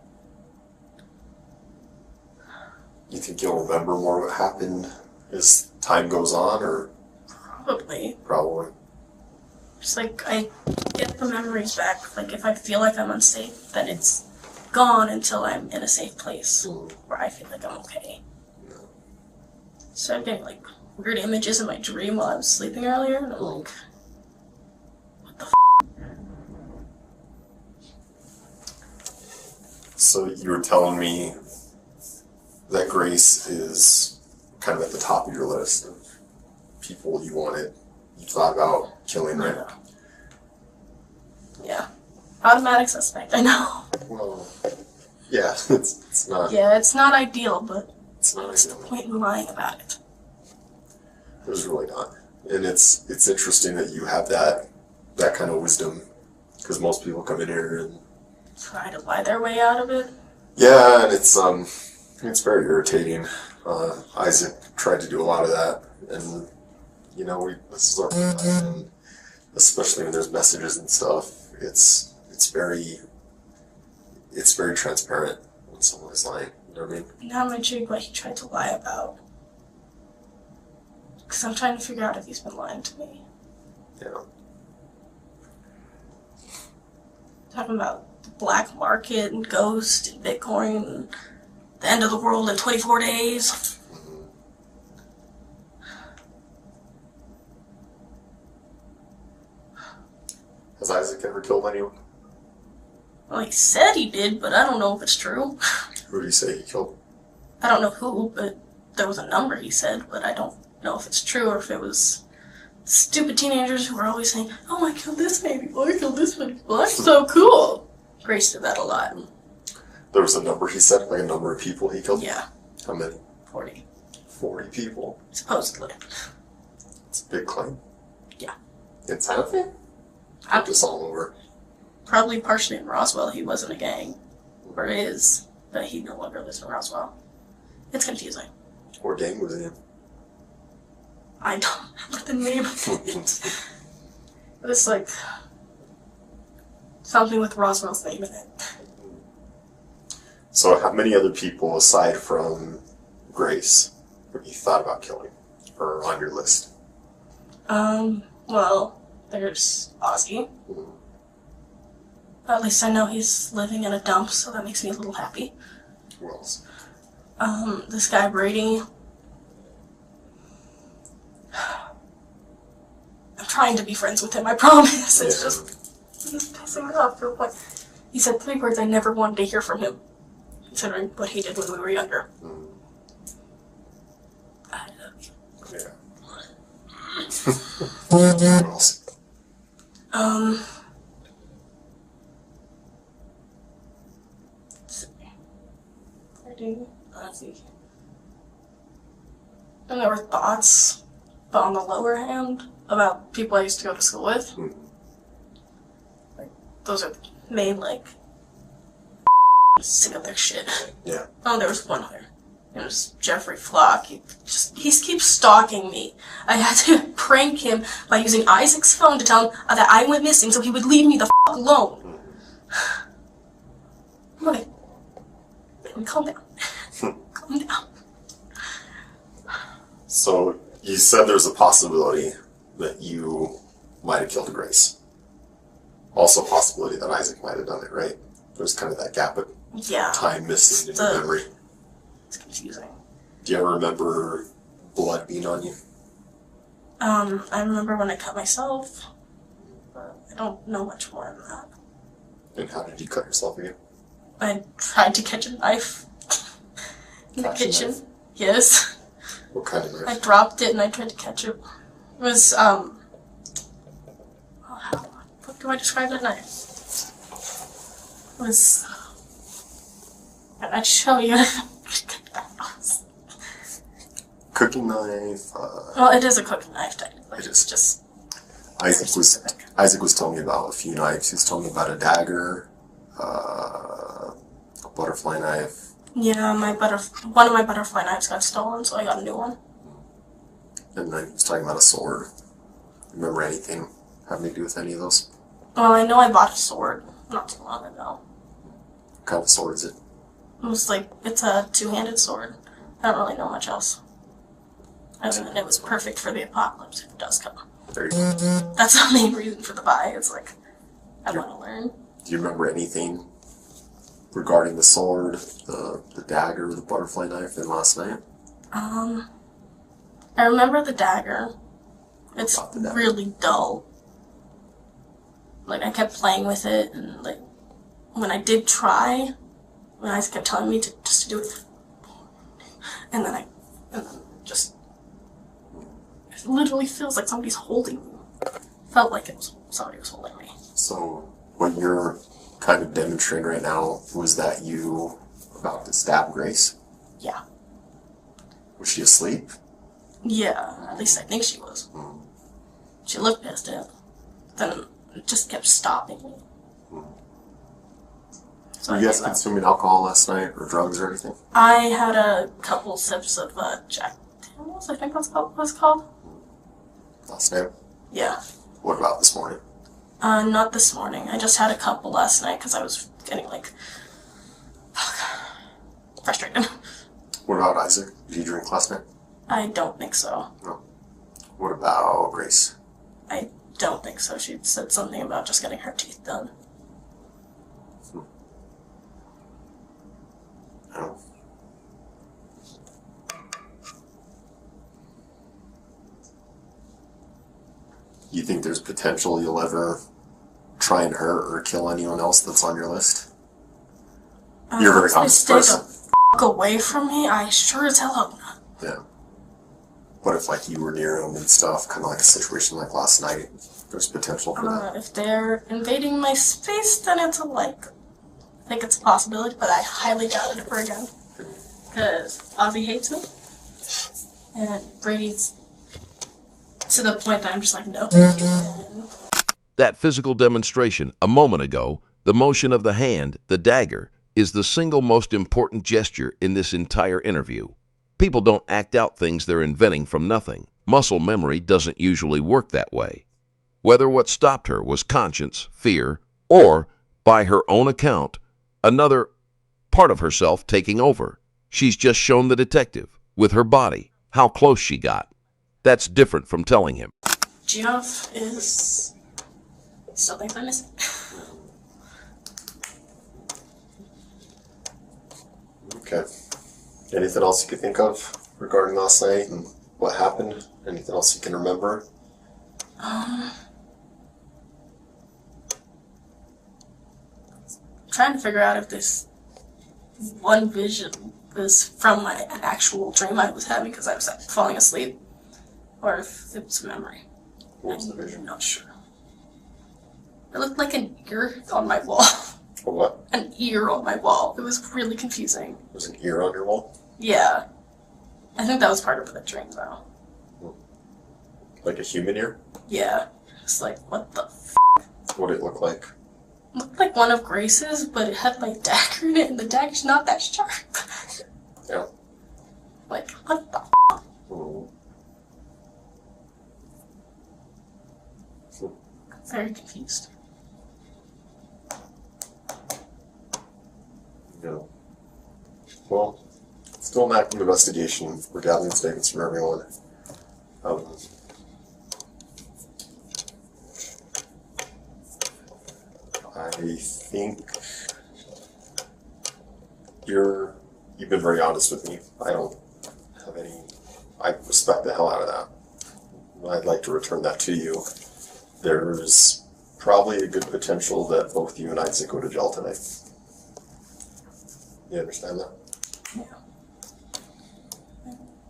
You think you'll remember more what happened as time goes on, or? Probably. Probably. It's like I get the memories back. Like if I feel like I'm unsafe, then it's gone until I'm in a safe place where I feel like I'm okay. So I'm getting like weird images in my dream while I was sleeping earlier, and I'm like, what the f? So you were telling me that Grace is kind of at the top of your list of people you thought about killing, right? Yeah. Automatic suspect, I know. Well, yeah, it's not. Yeah, it's not ideal, but It's not what's the ideal. point in lying about it? There's really not, and it's interesting that you have that kind of wisdom, because most people come in here and Try to lie their way out of it. yeah, and it's very irritating. Isaac tried to do a lot of that, and this is our first time, and especially when there's messages and stuff. It's very transparent when someone is lying. You know what I mean? Now I'm intrigued what he tried to lie about. Because I'm trying to figure out if he's been lying to me. Yeah. Talking about the black market and ghost and Bitcoin and the end of the world in 24 days. Has Isaac ever killed anyone? Well, he said he did, but I don't know if it's true. Who did he say he killed? I don't know who, but there was a number he said, but I don't know if it's true or if it was stupid teenagers who were always saying, oh, I killed this many people, I killed this many people, I'm so cool. Grace did that a lot. There was a number he said, like a number of people he killed? Yeah, How many? 40, 40 people. supposedly. It's a big claim. Yeah. In Santa Fe? I'm Just all over. probably partially in Roswell, he was in a gang, or is, but he no longer lives in Roswell. It's confusing. What gang was he in? I don't remember the name of it. But it's like something with Roswell's name in it. So how many other people, aside from Grace, have you thought about killing? Or on your list? Well, there's Ozzy. At least I know he's living in a dump, so that makes me a little happy. Who else? This guy Brady. I'm trying to be friends with him, I promise. It's just pissing me off to a point. He said 3 words I never wanted to hear from him, considering what he did when we were younger. I love you. Yeah. Who else? Brady, Ozzy. And there were thoughts, but on the lower hand, about people I used to go to school with. Like, those are the main, like, sick of their shit. Yeah. Oh, there was one other. It was Jeffrey Flock. He keeps stalking me. I had to prank him by using Isaac's phone to tell him that I went missing so he would leave me the f*** alone. Okay. Calm down. Calm down. So you said there's a possibility that you might have killed Grace. Also a possibility that Isaac might have done it, right? There's kind of that gap of Yeah. time missing in your memory. It's confusing. Do you ever remember blood being on you? I remember when I cut myself, but I don't know much more than that. And how did you cut yourself again? I tried to catch a knife in the Catch a kitchen. knife? Yes. What kind of I knife? dropped it and I tried to catch it. It was, how do I describe the knife? It was, I'd show you. Cooking knife. Well, it is a cooking knife, technically. It is. It's just Isaac was telling me about a few knives. He was telling me about a dagger, butterfly knife. Yeah, one of my butterfly knives got stolen, so I got a new one. And then he was talking about a sword. Remember anything having to do with any of those? Well, I know I bought a sword not too long ago. What kind of sword is it? It's a two-handed sword. I don't really know much else. Other than it was perfect for the apocalypse if it does come. There you go. That's the main reason for the buy. It's like, I want to learn. Do you remember anything regarding the sword, the dagger, the butterfly knife in last night? I remember the dagger. It's really dull. Like, I kept playing with it, and like, when I did try, when Isaac kept telling me just to do it, and then just, it literally feels like somebody's holding me. Felt like somebody was holding me. So, what you're kind of demonstrating right now, was that you about to stab Grace? Yeah. Was she asleep? Yeah, at least I think she was. She looked pissed at it. Then it just kept stopping me. So Were you guys consuming alcohol last night, or drugs or anything? I had a couple sips of Jack Daniels, I think that's what it's called. Last night? Yeah. What about this morning? Not this morning. I just had a couple last night because I was getting, frustrated. What about Isaac? Did he drink last night? I don't think so. No. What about Grace? I don't think so. She said something about just getting her teeth done. No. You think there's potential you'll ever try and hurt or kill anyone else that's on your list? You're a very honest person. Stay the away from me. I sure as hell hope not. Yeah. What if, you were near them and stuff, kind of like a situation like last night? There's potential for that. If they're invading my space, then I think it's a possibility, but I highly doubt it ever again. Because Ozzy hates me, and Brady's to the point that I'm just like, no. That physical demonstration a moment ago, the motion of the hand, the dagger, is the single most important gesture in this entire interview. People don't act out things they're inventing from nothing. Muscle memory doesn't usually work that way. Whether what stopped her was conscience, fear, or, by her own account, another part of herself taking over. She's just shown the detective, with her body, how close she got. That's different from telling him. Geoff still thinks I'm missing. Okay. Anything else you could think of regarding last night and what happened? Anything else you can remember? Trying to figure out if this one vision was from an actual dream I was having because I was falling asleep, or if it was a memory. What was the vision? I'm not sure. It looked like an ear on my wall. A what? An ear on my wall. It was really confusing. There's an ear on your wall? Yeah. I think that was part of the dream, though. Like a human ear? Yeah. It's like, what the What did it look like? It looked like one of Grace's, but it had my dagger in it, and the dagger's not that sharp. Yeah. Like, what the Mm. Very confused. Yeah. Well, still an active investigation. We're gathering statements from everyone. I think you've been very honest with me. I don't have I respect the hell out of that. I'd like to return that to you. There's probably a good potential that both you and Isaac go to jail tonight. You understand that? Yeah.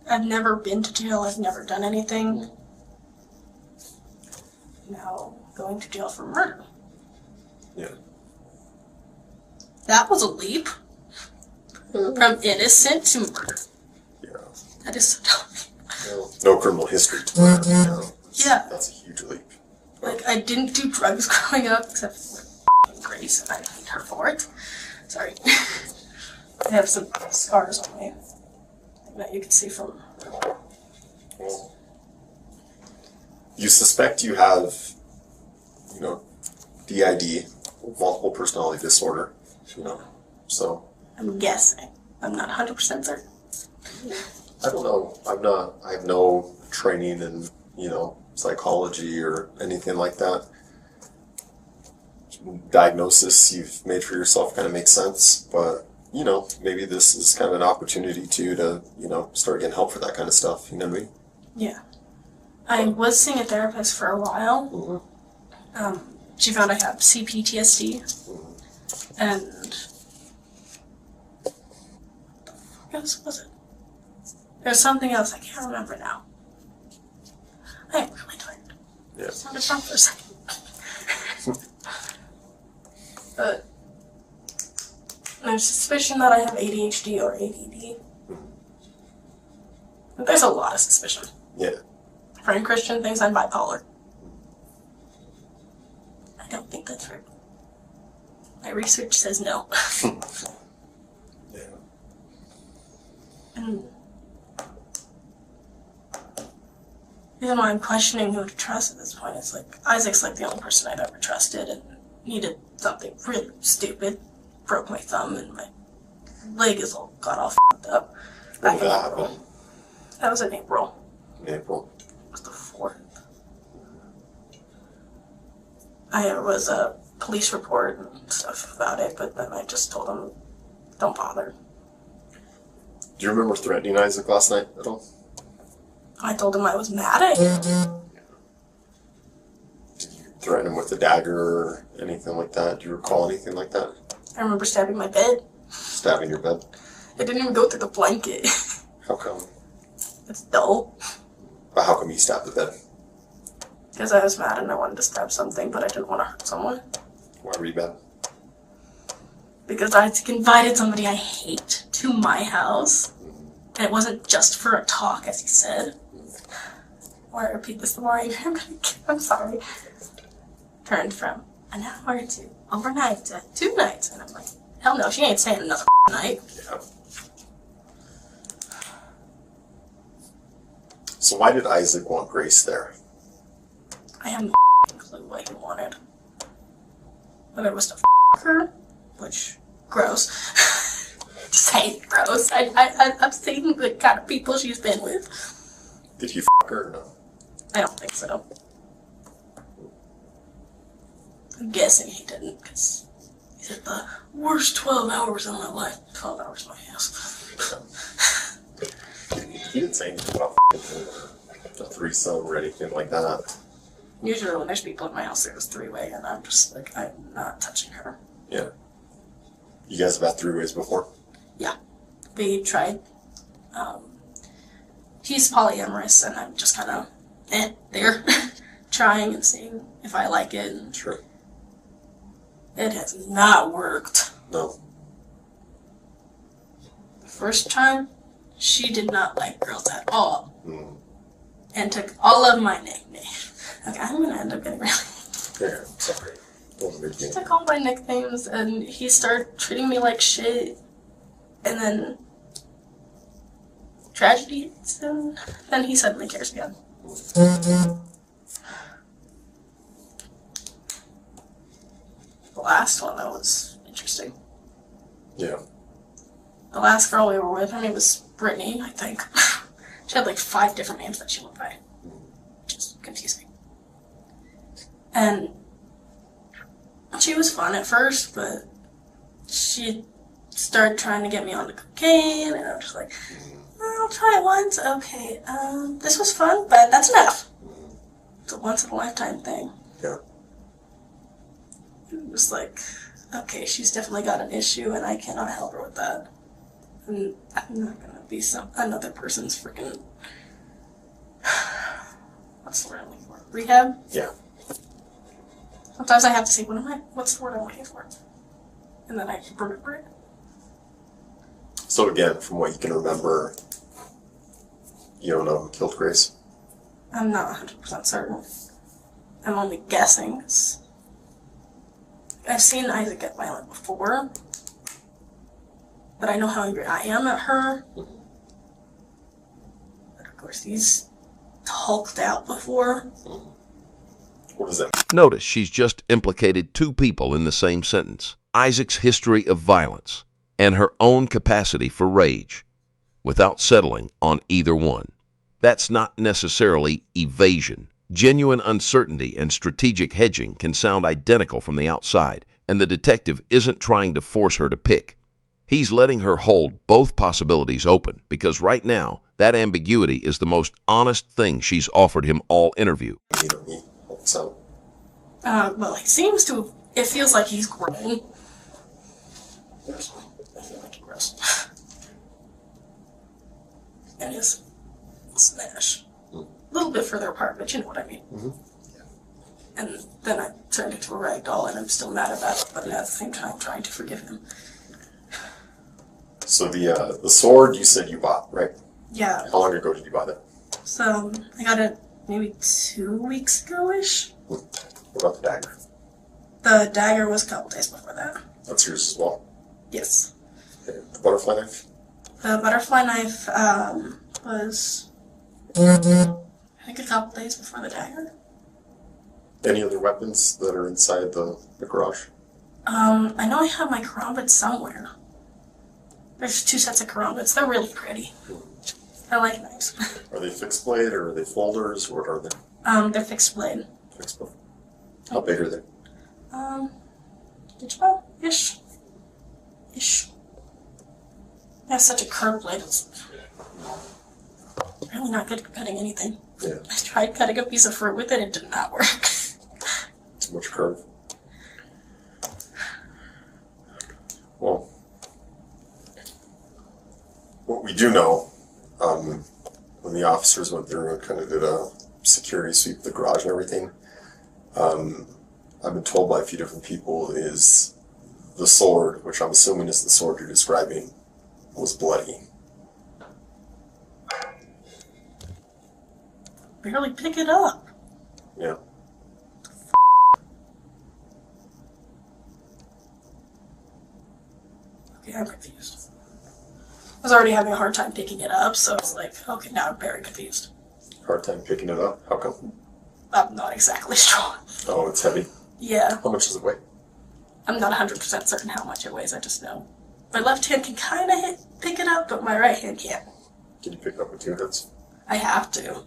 I've never been to jail. I've never done anything. Now, going to jail for murder. Yeah. That was a leap. From innocent to murder. Yeah. That is so dumb. No criminal history to murder. Yeah. That's a huge leap. Like, I didn't do drugs growing up, except for Grace, and I hate her for it. Sorry. I have some scars on me that you can see from. You suspect you have, DID, multiple personality disorder, so. I'm guessing. I'm not 100% certain. I don't know. I have no training in, psychology or anything like that. Diagnosis you've made for yourself kind of makes sense, but, maybe this is kind of an opportunity too to, start getting help for that kind of stuff, you know what I mean? Yeah. I was seeing a therapist for a while. Mm-hmm. She found I have CPTSD, and what else was it? There's something else I can't remember now. I am really tired. Yeah. I sounded drunk for a second. But there's suspicion that I have ADHD or ADD. But there's a lot of suspicion. Yeah. Friend Christian thinks I'm bipolar. I don't think that's right. My research says no. Yeah. And the reason why I'm questioning who to trust at this point is Isaac's the only person I've ever trusted, and he did something really stupid. Broke my thumb and my leg is all got all f***ed up. When did that happen? That was in April. In April. It was the 4th. There was a police report and stuff about it, but then I just told him, don't bother. Do you remember threatening Isaac last night at all? I told him I was mad at him. Did you threaten him with a dagger or anything like that? Do you recall anything like that? I remember stabbing my bed. Stabbing your bed? It didn't even go through the blanket. How come? It's dull. But how come you stabbed the bed? Because I was mad and I wanted to stab something, but I didn't want to hurt someone. Why were you mad? Because Isaac invited somebody I hate to my house. And it wasn't just for a talk, as he said. The more I repeat this, the more I'm sorry. Turned from an hour to overnight to 2 nights. And I'm like, hell no, she ain't staying another night. Yeah. So why did Isaac want Grace there? I have no clue what he wanted. Whether it was to her, which, gross. Just hate gross. I've seen the kind of people she's been with. Did he her or no? I don't think so. I'm guessing he didn't, because he said the worst 12 hours of my life. 12 hours in my house. He didn't say anything about a threesome or anything like that. Usually when there's people in my house, there's 3-way, and I'm just like, I'm not touching her. Yeah. You guys have had 3-ways before? Yeah. We tried. He's polyamorous, and I'm just kind of, there. Trying and seeing if I like it. And Sure. it has not worked. No. The first time, she did not like girls at all. Mm. And took all of my nicknames. Okay, I'm gonna end up getting really... Yeah, sorry. Wasn't a big He deal. took all my nicknames, and he started treating me like shit. And then... tragedy, and then he suddenly cares again. The last one, that was interesting. Yeah. The last girl we were with, her name was Brittany, I think. She had 5 different names that she went by. Which is confusing. And she was fun at first, but she started trying to get me onto cocaine, and I was just like, I'll try it once. Okay, this was fun, but that's enough. It's a once-in-a-lifetime thing. Yeah. It was like, okay, she's definitely got an issue, and I cannot help her with that. And I'm not gonna be another person's freaking... What's the word I'm looking for? Rehab? Yeah. Sometimes I have to say, what's the word I'm looking for? And then I remember it. So again, from what you can remember, you don't know who killed Grace? I'm not 100% certain. I'm only guessing. I've seen Isaac get violent before. but I know how angry I am at her. But of course, he's hulked out before. What does that mean? Notice she's just implicated two people in the same sentence. Isaac's history of violence and her own capacity for rage, without settling on either one. That's not necessarily evasion. Genuine uncertainty and strategic hedging can sound identical from the outside, and the detective isn't trying to force her to pick. He's letting her hold both possibilities open because right now, that ambiguity is the most honest thing she's offered him all interview. So, Well, he seems to. It feels like he's grown. I feel like he grows. And his smash. A little bit further apart, but you know what I mean. And then I turned into a rag doll, and I'm still mad about it, but at the same time trying to forgive him. so the sword you said you bought, right? Yeah. How long ago did you buy that? So I got it maybe 2 weeks ago-ish. What about the dagger? The dagger was a couple days before that. That's yours as well. Yes. Okay. The butterfly knife? The butterfly knife was, I think, a couple days before the dagger. Any other weapons that are inside the garage? I know I have my karambits somewhere. There's 2 sets of karambits. They're really pretty. I like knives. Are they fixed blade or are they folders? What are they? They're fixed blade. Fixed blade. How big are they? Which one? Ish. I have such a curved blade. It's really not good at cutting anything. Yeah. I tried cutting a piece of fruit with it. It did not work. Too much curve. Well, what we do know, when the officers went through and kind of did a security sweep of the garage and everything, I've been told by a few different people is the sword, which I'm assuming is the sword you're describing, was bloody. Barely pick it up. Yeah. Okay, I'm confused. I was already having a hard time picking it up, so it's like, okay, now I'm very confused. Hard time picking it up? How come? I'm not exactly sure. Oh, it's heavy. Yeah, How much does it weigh? I'm not 100% certain how much it weighs, I just know. My left hand can kind of pick it up, but my right hand can't. Can you pick it up with 2 hands? I have to.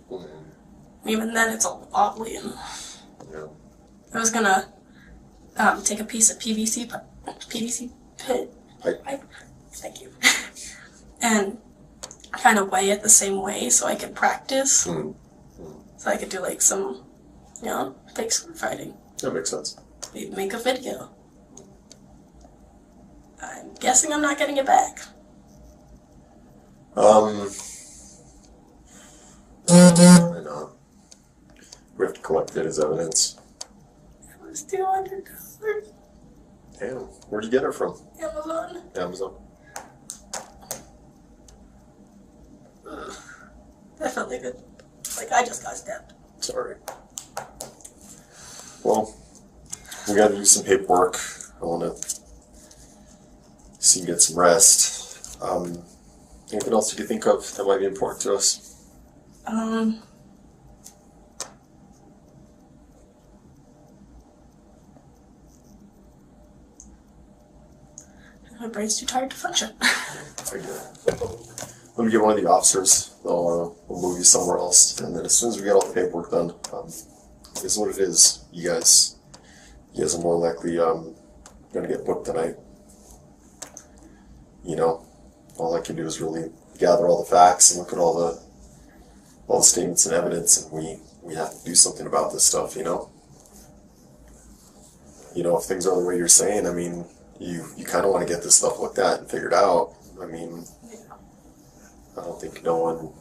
Even then, it's all wobbly, and Yeah. I was gonna take a piece of PVC pipe. Thank you. And kind of weigh it the same way so I could practice. So I could do like some, fake sword fighting. That makes sense. Maybe make a video. I'm guessing I'm not getting it back. Why not? We have to collect it as evidence. It was $200. Damn, where'd you get it from? Amazon. Amazon. That felt like I just got stabbed. Sorry. Well, we gotta do some paperwork. I wanna see you get some rest. Anything else you can think of that might be important to us? My brain's too tired to function. Let me get one of the officers. We'll move you somewhere else, and then as soon as we get all the paperwork done, this is what it is. You guys are more likely gonna get booked tonight. All I can do is really gather all the facts and look at all the statements and evidence, and we have to do something about this stuff. If things are the way you're saying, I mean, you kind of want to get this stuff looked at and figured out. I mean, I don't think no one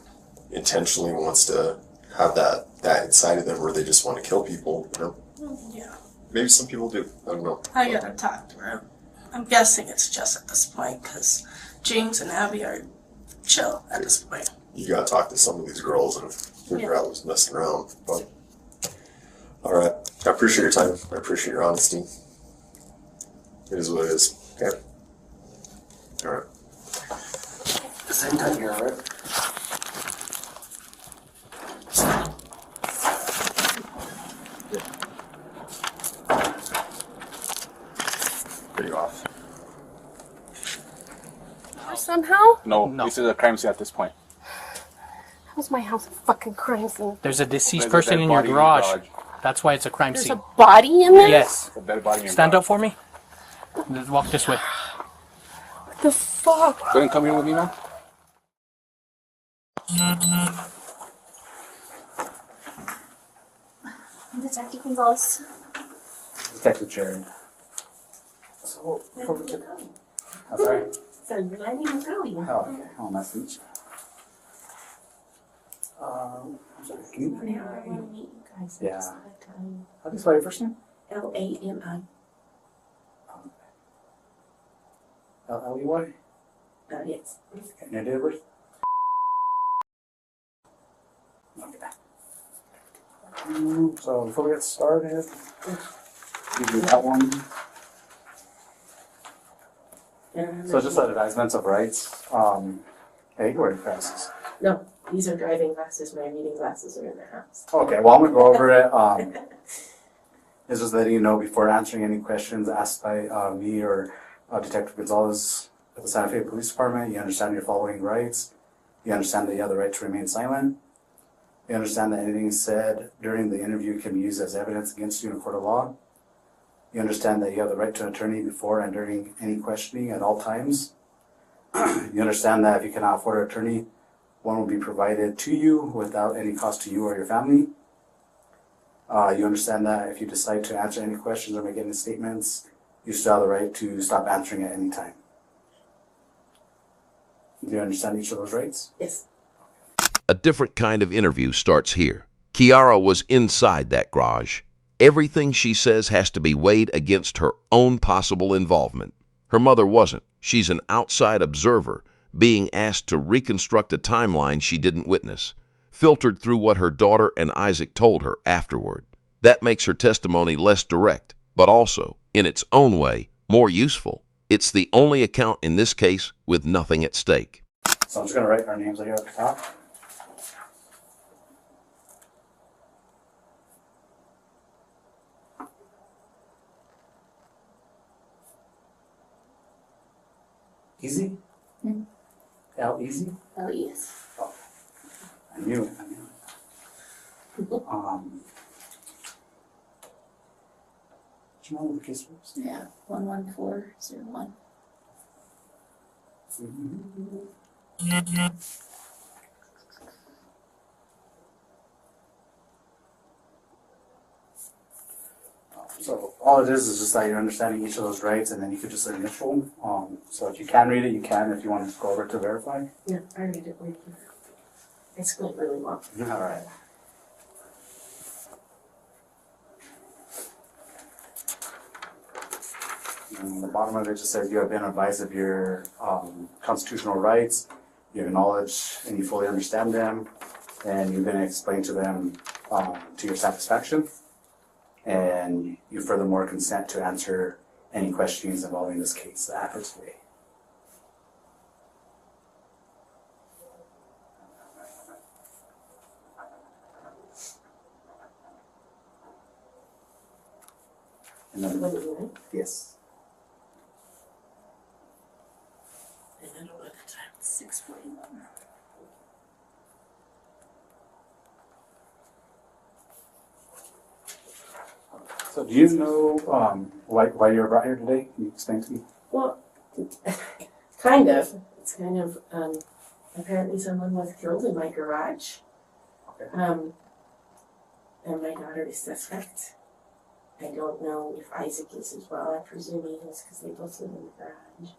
intentionally wants to have that inside of them where they just want to kill people, Yeah. Maybe some people do. I don't know. I gotta talk to her. I'm guessing it's just at this point, because James and Abby are chill at this point. You gotta talk to some of these girls and figure out what's messing around. But alright. I appreciate your time. I appreciate your honesty. It is what it is. Okay? Alright. Same time here, right? Video off. Somehow? No, this is a crime scene at this point. How's my house a fucking crime scene? There's a deceased There's a person dead in your body in the garage. garage. That's why it's a crime There's scene. a body in there? Yes. A dead body in your Stand garage. up for me. Let's walk this way. What the fuck? Go ahead and come here with me, man. Detective Gonzalez. Detective Jerry. So, before we get... Oh, sorry. So you're letting him go, you Oh, okay. Oh, nice to meet you. I'm sorry, can you... Now I want to meet you guys. Yeah. Just like, How do you spell your first name? Lami. L-L-E-Y? Yes. And your date of birth? Okay. So before we get started, you do that one. So just advertisements of rights. Hey, you can wear your glasses. No, these are driving glasses. My reading glasses are in the house. Okay, well I'm gonna go over it. It's just letting you know before answering any questions asked by me or Detective Gonzalez at the Santa Fe Police Department. You understand your following rights. You understand that you have the right to remain silent. You understand that anything said during the interview can be used as evidence against you in a court of law. You understand that you have the right to an attorney before and during any questioning at all times. You understand that if you cannot afford an attorney, one will be provided to you without any cost to you or your family. You understand that if you decide to answer any questions or make any statements, you still have the right to stop answering at any time. Do you understand each of those rights? Yes. A different kind of interview starts here. Kiara was inside that garage. Everything she says has to be weighed against her own possible involvement. Her mother wasn't. She's an outside observer, being asked to reconstruct a timeline she didn't witness, filtered through what her daughter and Isaac told her afterward. That makes her testimony less direct, but also, in its own way, more useful. It's the only account in this case with nothing at stake. So I'm just going to write our names here at the top. Easy? Mm-hmm. Easy? Oh, yes. Oh, I knew it. What's your name with the case was? Yeah, 11401. So all it is just that you're understanding each of those rights, and then you could just initial. So if you can read it, you can. If you want to go over to verify. Yeah, I read it. I spelled really well. All right. And the bottom of it just says you have been advised of your constitutional rights. You acknowledge and you fully understand them, and you've been explained to them to your satisfaction. And you furthermore consent to answer any questions involving this case after today. And then, What do you mean? yes. I don't know what the time. 6:41. So do you know why you're brought here today? Can you explain to me? Well, kind of. It's kind of, apparently someone was killed in my garage. Okay. And my daughter is suspect. I don't know if Isaac is as well. I presume he is because they both live in the garage.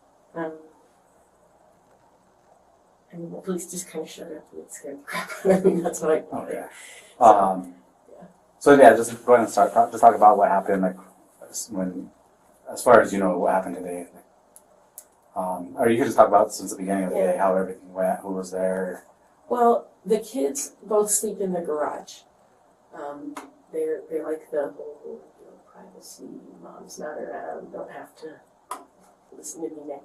And the police just kind of showed up and it scared the crap out of me. That's what I thought. Okay. So yeah, just go ahead and start. Just talk about what happened, like as far as you know, what happened today. Or you could just talk about since the beginning of the day, how everything went, who was there. Well, the kids both sleep in the garage. They're like the whole privacy. Mom's not around. Don't have to listen to me now.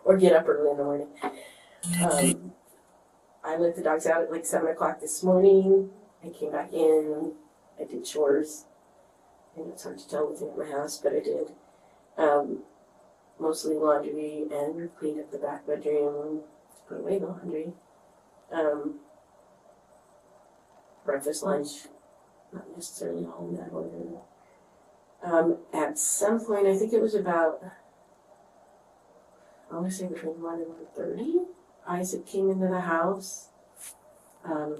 or get up early in the morning. I let the dogs out at like 7 o'clock this morning. I came back in. I did chores. And it's hard to tell within my house, but I did. Mostly laundry and cleaned up the back bedroom, put away the laundry. Breakfast, lunch, not necessarily all in that order. At some point, I think it was about, I want to say between 1 and 1:30, Isaac came into the house.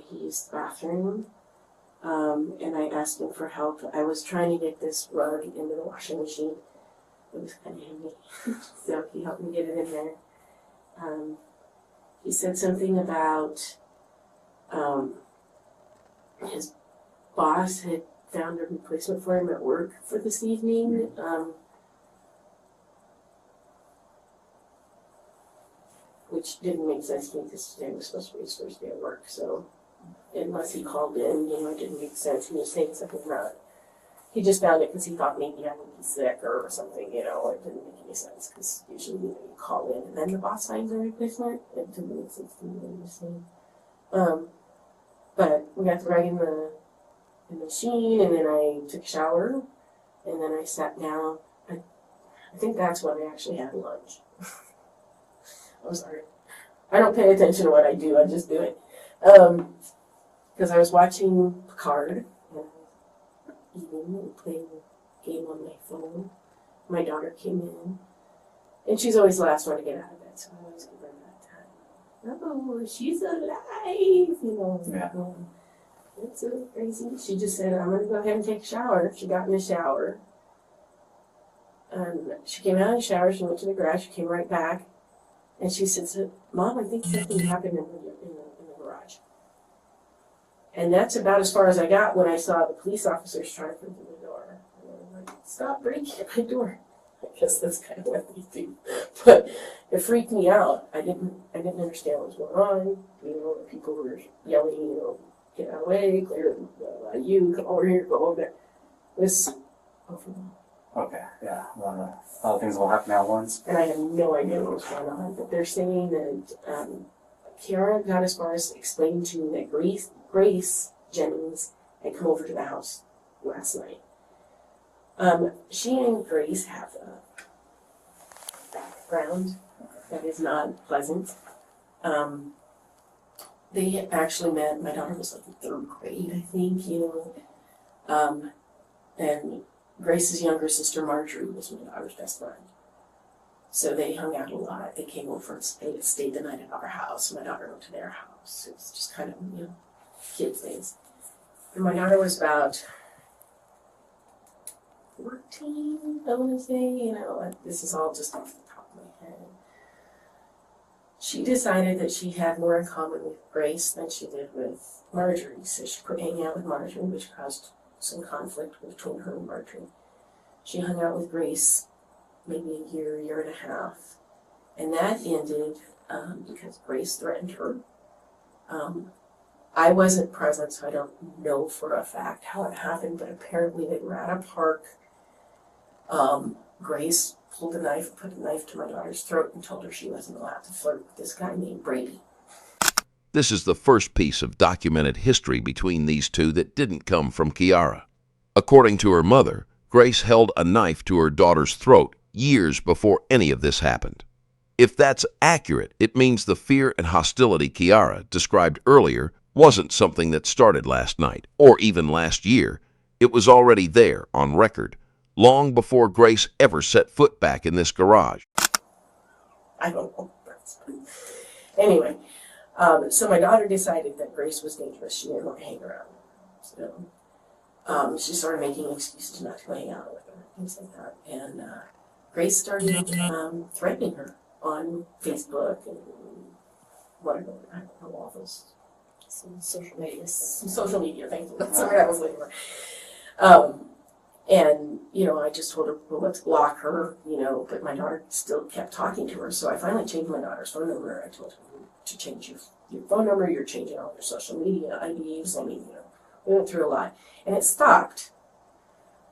He used the bathroom, and I asked him for help. I was trying to get this rug into the washing machine. It was kind of handy, so he helped me get it in there. He said something about his boss had found a replacement for him at work for this evening. Which didn't make sense to me because today was supposed to be his first day at work. So unless he called in, it didn't make sense. He was saying something about he just found it because he thought maybe I would be sick or something. It didn't make any sense because usually you call in and then the boss finds a replacement. It didn't make sense to me what he was saying. But we got the rug in the machine, and then I took a shower, and then I sat down. I think that's when I actually had lunch. I'm sorry. I don't pay attention to what I do. I just do it. Because I was watching Picard and eating and playing a game on my phone. My daughter came in, and she's always the last one to get out of bed, so I always give her that time. Oh, she's alive, Yeah. It's so crazy. She just said, I'm going to go ahead and take a shower. She got in the shower. She came out of the shower. She went to the garage. She came right back. And she said, Mom, I think something happened in the garage. And that's about as far as I got when I saw the police officers trying to open the door. And I was like, stop breaking my door. I guess that's kind of what they do. But it freaked me out. I didn't understand what was going on. People were yelling, get out of the way, clear you, come over here, go over there. It was overwhelming. Okay, yeah. A lot of things will happen at once. And I have no idea what was going on. But they're saying that Kiara got as far as explaining to me that Grace Jennings had come over to the house last night. She and Grace have a background that is not pleasant. They had actually met, my daughter was like in 3rd grade, I think, and Grace's younger sister, Marjorie, was my daughter's best friend. So they hung out a lot. They came over and stayed the night at our house. My daughter went to their house. It was just kind of, kid things. And my daughter was about 14, I want to say, this is all just off the top of my head. She decided that she had more in common with Grace than she did with Marjorie. So she quit hanging out with Marjorie, which caused some conflict between her and Marjorie. She hung out with Grace maybe a year and a half. And that ended because Grace threatened her. I wasn't present, so I don't know for a fact how it happened, but apparently they were at a park. Grace pulled a knife, put a knife to my daughter's throat, and told her she wasn't allowed to flirt with this guy named Brady. This is the first piece of documented history between these two that didn't come from Kiara. According to her mother, Grace held a knife to her daughter's throat years before any of this happened. If that's accurate, it means the fear and hostility Kiara described earlier wasn't something that started last night or even last year. It was already there on record, long before Grace ever set foot back in this garage. I don't know. Anyway, so my daughter decided that Grace was dangerous. She didn't want to hang around. So she started making excuses not to hang out with her, things like that. And Grace started threatening her on Facebook and whatever. I don't know, all those. Some social media, thank you. That's what I was looking for. And, I just told her, well, let's block her, but my daughter still kept talking to her. So I finally changed my daughter's phone number. I told her to change your phone number. You're changing all your social media IDs. We went through a lot. And it stopped.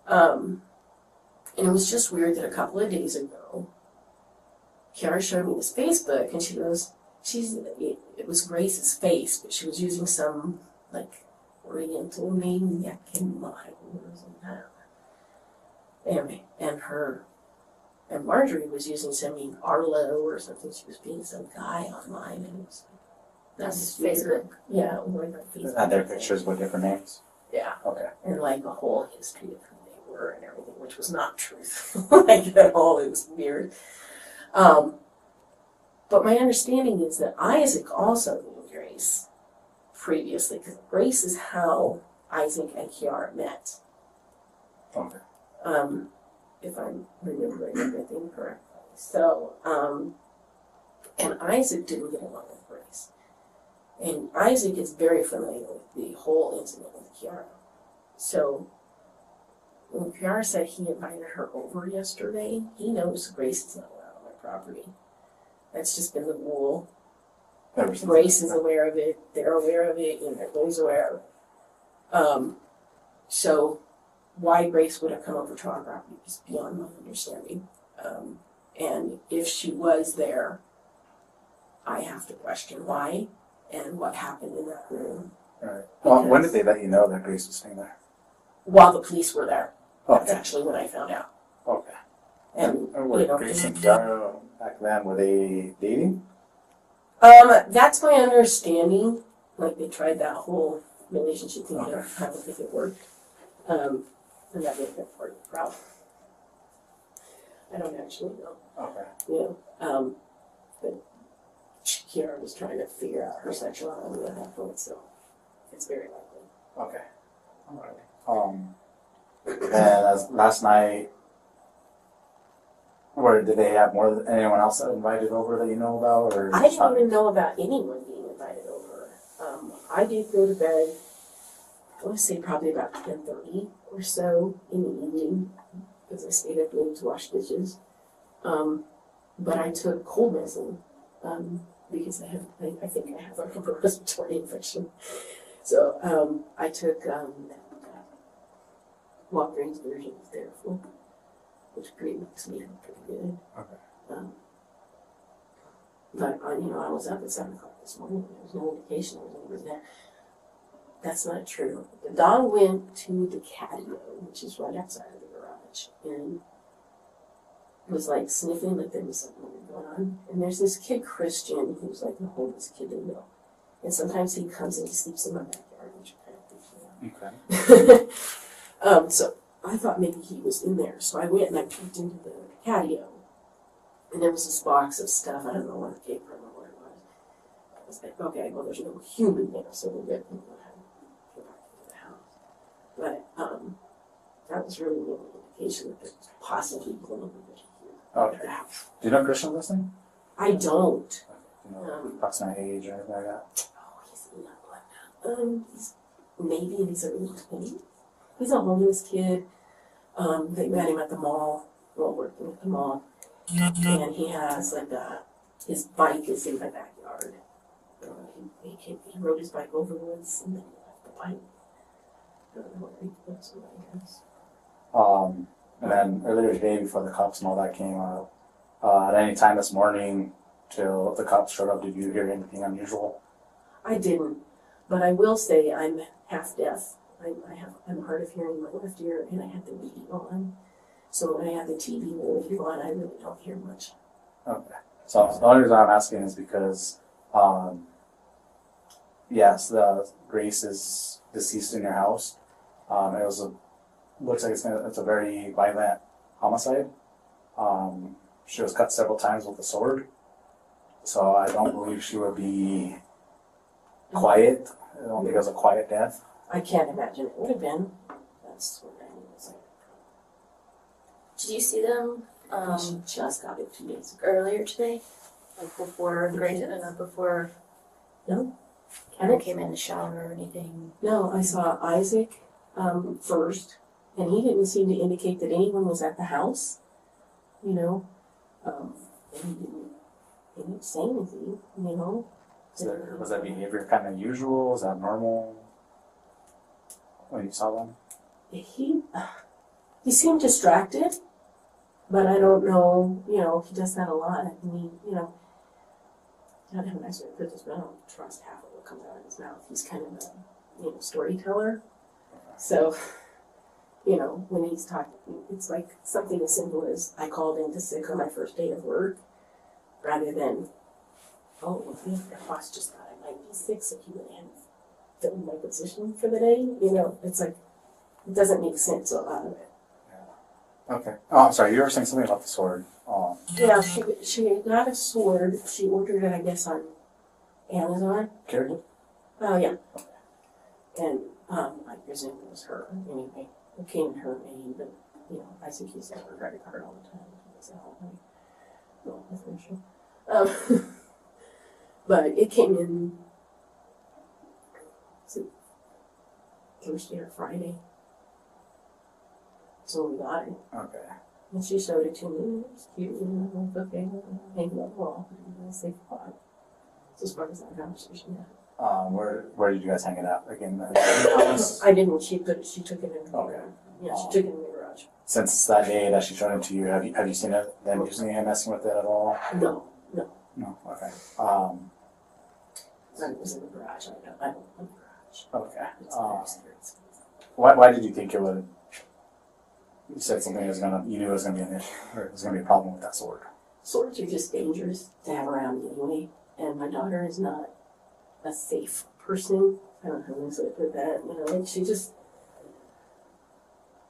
And it was just weird that a couple of days ago, Kiara showed me this Facebook, and she goes, it was Grace's face, but she was using some, like, Oriental name, Yakima, or something. Anyway, and Marjorie was using some name Arlo or something. She was being some guy online, and it was like, That's Facebook. Yeah, or like Facebook. And their pictures with different names. Yeah. Okay. And like a whole history of who they were and everything, which was not truthful, like at all. It was weird. But my understanding is that Isaac also knew Grace previously, because Grace is how Isaac and Kiara met. Okay. If I'm remembering everything correctly. So, and Isaac didn't get along with Grace. And Isaac is very familiar with the whole incident with Kiara. So, when Kiara said he invited her over yesterday, he knows Grace is not allowed on my property. That's just been the rule. Grace is aware of it, they're aware of it, and everybody's aware of it. So, why Grace would have come over to our property is beyond my understanding. And if she was there, I have to question why and what happened in that room. Right. Well, when did they let you know that Grace was staying there? While the police were there. That's Okay. actually when I found out. Okay. And, were Grace and Kiara back then, were they dating? that's my understanding. Like, they tried that whole relationship thing there. I don't think it worked. And that made it part of the problem. I don't actually know. Okay. But Kiara was trying to figure out her sexuality at that point, so it's very likely. Okay. Alright. And as last night, did they have anyone else that invited over that you know about, or? I didn't even know about anyone being invited over. I did go to bed, I want to say probably about 10:30 or so in the evening, because I stayed up late to wash dishes. But I took cold medicine, because I think I have a upper respiratory infection. So I took Walgreens version of Theraflu, which makes me feel pretty good. Okay. But I was up at 7 o'clock this morning. There was no indication there was anybody there. That's not true. The dog went to the catio, which is right outside of the garage, and was like sniffing like there was something going on. And there's this kid, Christian, who's like the oldest kid they know. And sometimes he comes and he sleeps in my backyard, which kind of freaks me out. Okay. So I thought maybe he was in there. So I went and I peeked into the catio. And there was this box of stuff. I don't know what it came from or what it was. I was like, okay, well, there's no human there, so we're good. We'll go ahead and go back into the house. But that was really the only indication that there's possibly people over here at the house. Do you know Christian listening? I don't. Do you know approximate age or anything like that? Oh, he's he's maybe in his early 20s. He's a homeless kid. They met him at the mall, working at the mall. And he has his bike is in my backyard. He rode his bike over the woods and then he left the bike. I don't know where he put somebody else. And then earlier today, before the cops and all that came out, at any time this morning till the cops showed up, did you hear anything unusual? I didn't, but I will say I'm half deaf. I'm hard of hearing in my left ear, and I had the radio on. So when I have the TV radio on, I really don't hear much. Okay. So the only reason I'm asking is because, yes, the Grace is deceased in your house. Looks like it's a very violent homicide. She was cut several times with a sword. So I don't believe she would be quiet. I don't think it was a quiet death. I can't imagine it would have been. That's what I mean. It's like, Did you see them she just got it 2 days ago. earlier today? Like before Grace and not before No. Kevin came in the shower or anything? No, I saw Isaac first, and he didn't seem to indicate that anyone was at the house, and he didn't say anything, Was that behavior kind of usual? Was that normal when you saw them? He seemed distracted, But I don't know, you know, he does that a lot. I mean, you know, I don't have a nice way to put this, but I don't trust half of what comes out of his mouth. He's kind of a, you know, storyteller. So, you know, when he's talking, it's like something as simple as I called in to sick on my first day of work, rather than, oh, the boss just thought I might be sick, so he went and filled my position for the day. You know, it's like, it doesn't make sense, a lot of it. Okay. Oh, I'm sorry. You were saying something about the sword. Oh. Yeah, she got a sword. She ordered it, I guess, on Amazon. Carried? Oh, yeah. And I presume it was her. Anyway, it came in her name, but, you know, I think he's got her credit card all the time. So, no, that's an issue. But it came in, was it Thursday or Friday? So we got it. Okay. And she showed it to me. It was cute. And I'm like, okay, hang it on the wall. And I safe spot. So as far as that conversation, yeah. Where did you guys hang it out? Again, I didn't. She took it in. Okay. Yeah, she took it in the garage. Since that day that she showed it to you, have you seen it? Them using it, messing with it at all? No. No. Okay. None of it was in the garage. I don't know the garage. Okay. It's very scary. Why did you think it would? You said something you knew it was gonna be an issue, or it was gonna be a problem with that sword. Swords are just dangerous to have around anyway, and my daughter is not a safe person. I don't know how to put that. You know, like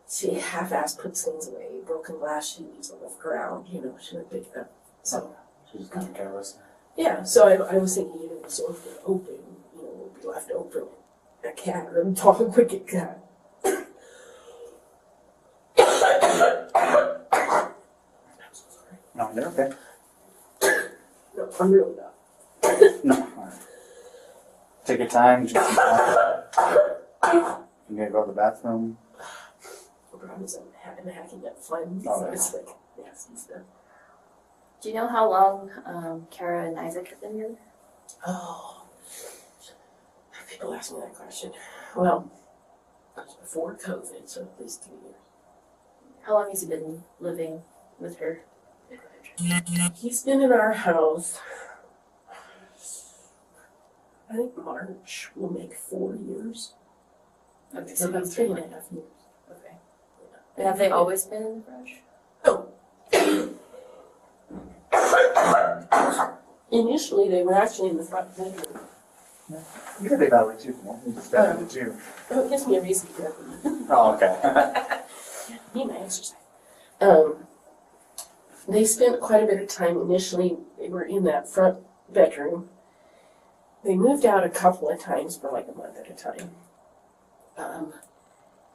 she half-ass puts things away. Broken glass she leaves on the ground. You know, she would pick it up. So She's just kind of careless. yeah. So I was thinking, you know, the sword would open. You know, would be left open. A cat or a dog would get cut. No, you're okay. No, I'm really not. No. All right. Take your time. Just you gonna go to the bathroom? The problem is I'm hacking up phlegm, Oh, so yeah. it's like nasty stuff. Do you know how long Kara and Isaac have been together? Oh, people ask me that question. Well, it was before COVID, so at least 3 years. How long has he been living with her? He's been in our house, I think March will make 4 years. Okay, So so about he's 3.5 been years. okay. And have they always been in the garage? Oh. Initially, they were actually in the front bedroom. You can take that way too. You just better than two. Oh, it gives me a reason to go. Oh, okay. Need my exercise. They spent quite a bit of time initially. They were in that front bedroom. They moved out a couple of times for like a month at a time.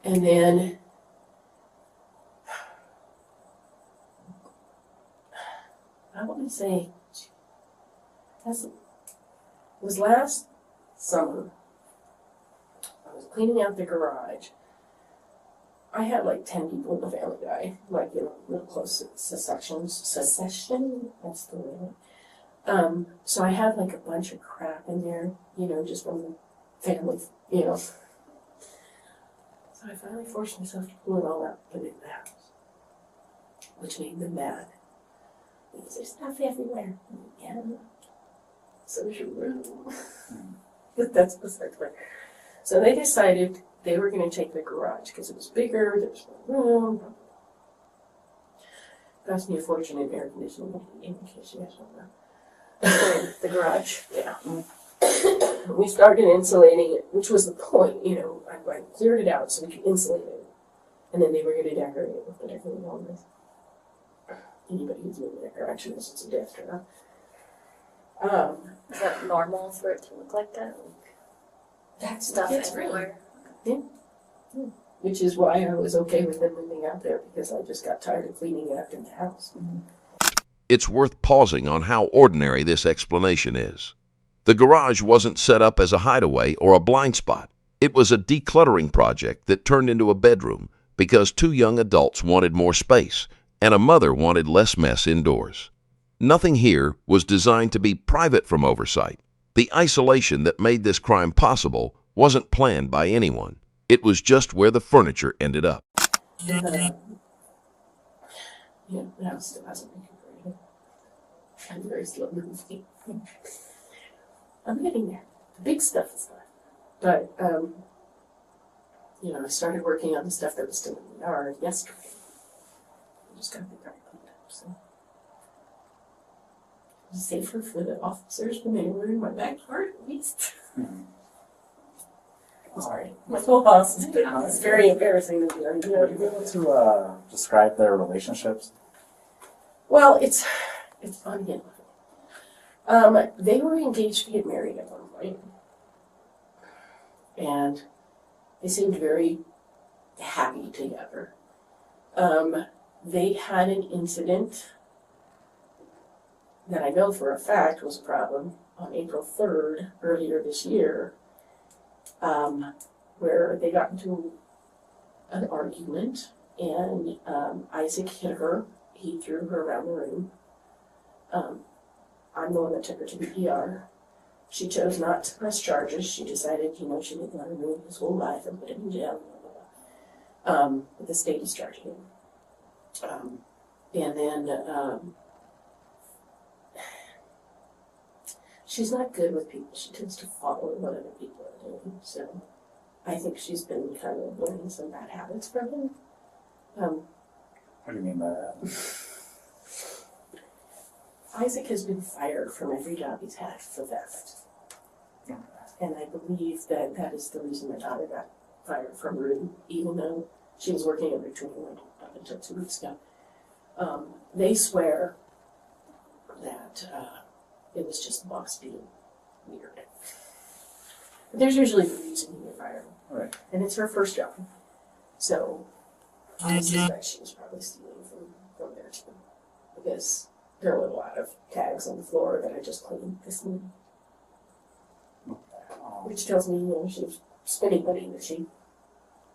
And then I want to say it was last summer. I was cleaning out the garage. I had like 10 people in the family die, like, you know, real close secession, that's the word. So I had like a bunch of crap in there, you know, just from the family, you know. So I finally forced myself to pull it all out and put it in the house, which made them mad. Because there's stuff everywhere. Yeah. So there's your room. But that's beside the point. So they decided they were going to take the garage because it was bigger, there was more room. Cost me a fortune in air conditioning, in case you guys don't know. The garage? Yeah. We started insulating it, which was the point, you know. I cleared it out so we could insulate it. And then they were going to decorate it with whatever they wanted. Anybody who's moving that direction is it's a death trap. Is that normal for it to look like that? Like That's stuff it's everywhere? Which is why I was okay with them moving out there, because I just got tired of cleaning after the house. It's worth pausing on how ordinary this explanation is. The garage wasn't set up as a hideaway or a blind spot. It was a decluttering project that turned into a bedroom because two young adults wanted more space and a mother wanted less mess indoors. Nothing here was designed to be private from oversight. The isolation that made this crime possible wasn't planned by anyone. It was just where the furniture ended up. You Yeah, the house still hasn't recuperated. I'm very slow moving. I'm getting there. The big stuff is done. But, I started working on the stuff that was still in the yard yesterday. I just got the yard cleaned up, so. It's safer for the officers when they were in my backyard, at least. Sorry. My whole house is it's very embarrassing to do. Would you be able to describe their relationships? Well, it's unending. They were engaged to get married at one point. And they seemed very happy together. They had an incident that I know for a fact was a problem on April 3rd, earlier this year, where they got into an argument and Isaac hit her. He threw her around the room. I'm the one that took her to the ER. She chose not to press charges. She decided, she didn't want to ruin his whole life and put him in jail. But the state discharged him. And then she's not good with people. She tends to follow what other people are doing. So I think she's been kind of learning some bad habits from him. What do you mean by that? Isaac has been fired from every job he's had for theft. And I believe that that is the reason my daughter got fired from room, even though she was working every 21 up until 2 weeks ago. They swear that it was just the boss being weird. But there's usually a reason you get fired. Right. And it's her first job. So I suspect she was probably stealing from there too. Because there were a lot of tags on the floor that I just cleaned this morning. Which tells me, she was spending money that she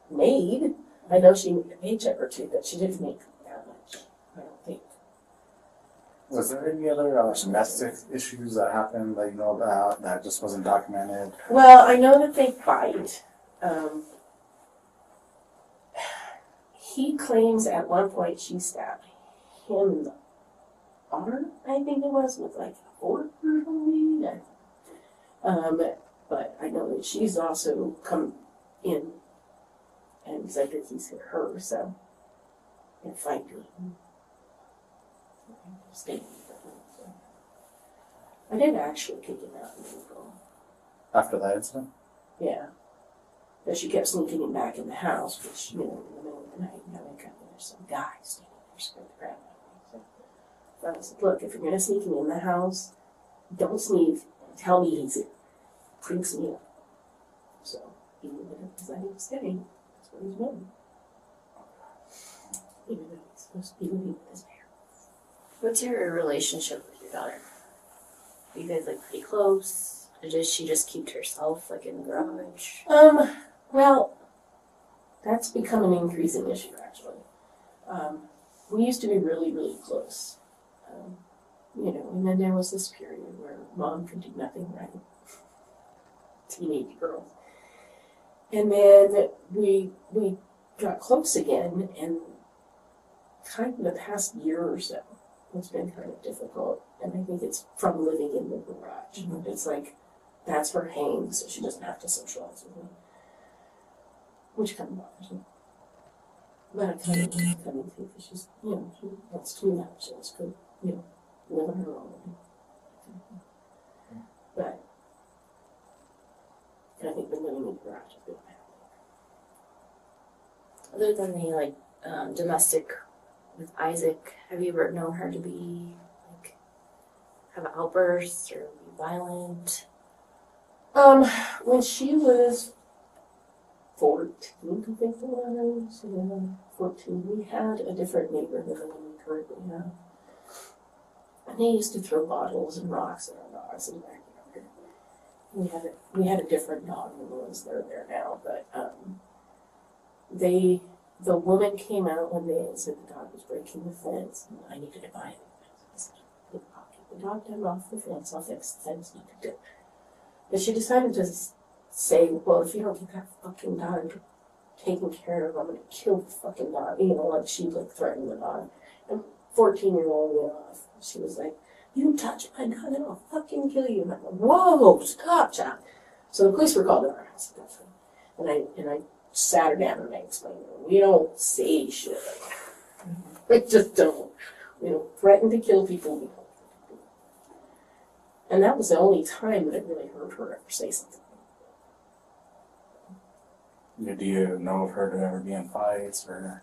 made. I know she made a paycheck or two, but she didn't make that much, I don't think. Was there any other domestic issues that happened that you know about that just wasn't documented? Well, I know that they fight. He claims at one point she stabbed him in the arm, I think it was, with like a fork or something. But I know that she's also come in and said that he's hit her, so in a fight. I did actually kick him out in April. After that incident? Yeah. But she kept sneaking him back in the house, which, in the middle of the night, I wake up and there's some guy standing there scared the crap out of me. So I said, look, if you're going to sneak him in the house, don't sneak. Tell me he's here. Freaks me out. So, even though it was that he was staying, that's what he's doing. Even though he's supposed to be living with his parents. What's your relationship with your daughter? Are you guys pretty close? Or does she just keep to herself in the garage? Well, that's become an increasing issue actually. We used to be really, really close. And then there was this period where mom could do nothing right. Teenage girl. And then we got close again, and kind of the past year or so, it's been kind of difficult. And I think it's from living in the garage. Mm-hmm. It's that's her hang, so she doesn't have to socialize with me. Which kind of bothers me. But I kind of think that she's, she wants to do that. She wants to, live on her own. But I think the living in the garage is good. Other than the domestic with Isaac, have you ever known her to be have outbursts or be violent? When she was 14, I think the one was, 14, we had a different neighbor than the one we currently have. And they used to throw bottles and rocks at our dogs in the backyard. We had a different dog than the ones that are there now, but the woman came out one day and said the dog was breaking the fence and I needed to buy it. I said, I'll get the dog down off the fence, I'll fix the fence, you can do it. But she decided to say, well, if you don't get that fucking dog taken care of, I'm going to kill the fucking dog. She threatened the dog. And 14-year-old went off. She was like, "You touch my gun and I'll fucking kill you." And I'm like, "Whoa, stop, child." So the police were called at our house at that time. And I sat her down and I explained to her, we don't say shit like that. We just don't. We don't threaten to kill people. We don't kill people. And that was the only time that I really heard her ever say something. Do you know of her to ever be in fights or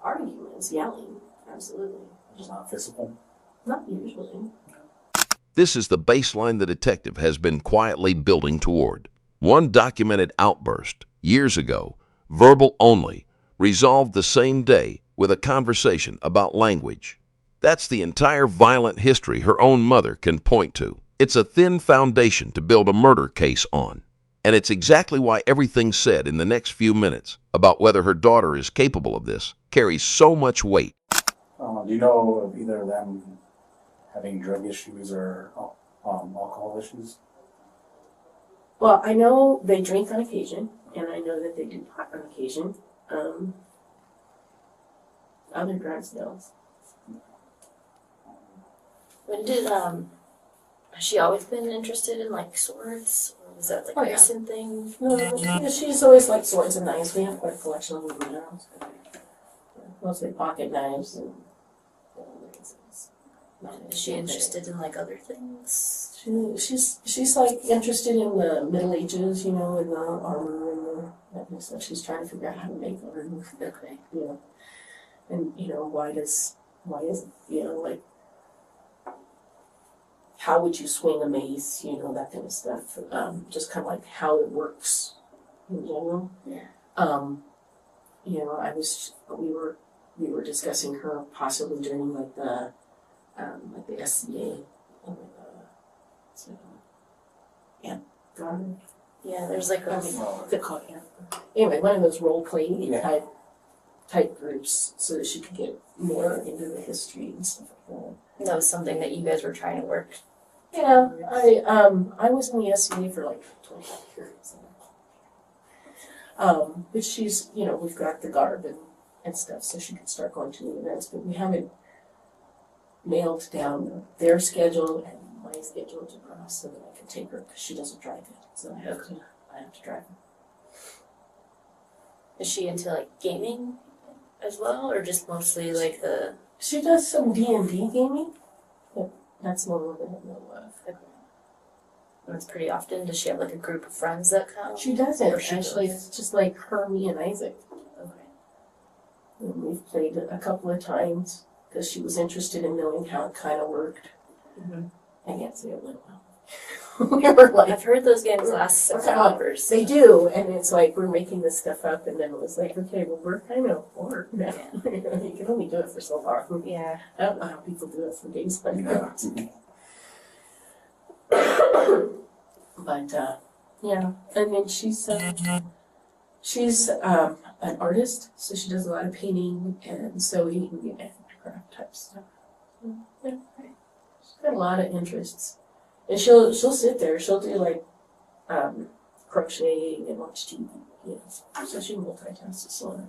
Arguments, yelling, absolutely. just not physical? Not usually. This is the baseline the detective has been quietly building toward. One documented outburst, years ago, verbal only, resolved the same day with a conversation about language. That's the entire violent history her own mother can point to. It's a thin foundation to build a murder case on. And it's exactly why everything said in the next few minutes about whether her daughter is capable of this carries so much weight. Do you know of either of them having drug issues or alcohol issues? Well, I know they drink on occasion, and I know that they do pot on occasion. Other drugs, no. When did has she always been interested in like swords, or was that like a recent thing? No, yeah, she's always liked swords and knives. We have quite a collection of them in the house. Mostly pocket knives and things. Is she interested in like other things? She's like interested in the Middle Ages, you know, and the armor and the that kind of stuff. She's trying to figure out how to make armor. Okay. You know, and you know why is you know like how would you swing a mace? You know, that kind of stuff. Just kind of like how it works in general. Yeah. You know, we were discussing her possibly doing like the SCA. Guard. Yeah, there's like a The call, yeah. Anyway, one of those role play Yeah. type groups, so that she could get more into the history and stuff like that. that was something that you guys were trying to work. Yeah, I was in the SCA for like 25 years. But she's, you know, we've got the garb and stuff, so she can start going to the events, but we haven't nailed down their schedule and my schedule to cross so that I can take her, because she doesn't drive it, so I have to drive her. Is she into like gaming as well, or just mostly like the? She does some D&D gaming, but that's more than I know of. That's pretty often. Does she have like a group of friends that come? She doesn't, Or she actually. does? It's just like her, me, and Isaac. Okay. And we've played it a couple of times because she was interested in knowing how it kind of worked. Mm-hmm. I can't say it went well. We were like, I've heard those games last several hours. they do, and it's like we're making this stuff up, and then it was like, okay, well, we're kind of bored now. You can only do it for so long. Yeah. I don't know how people do it for games like that. But yeah, and then she's an artist, so she does a lot of painting and sewing and handicraft type stuff. Yeah, she's got a lot of interests, and she'll sit there. She'll do like crocheting and watch TV. You know, so she multitasks so.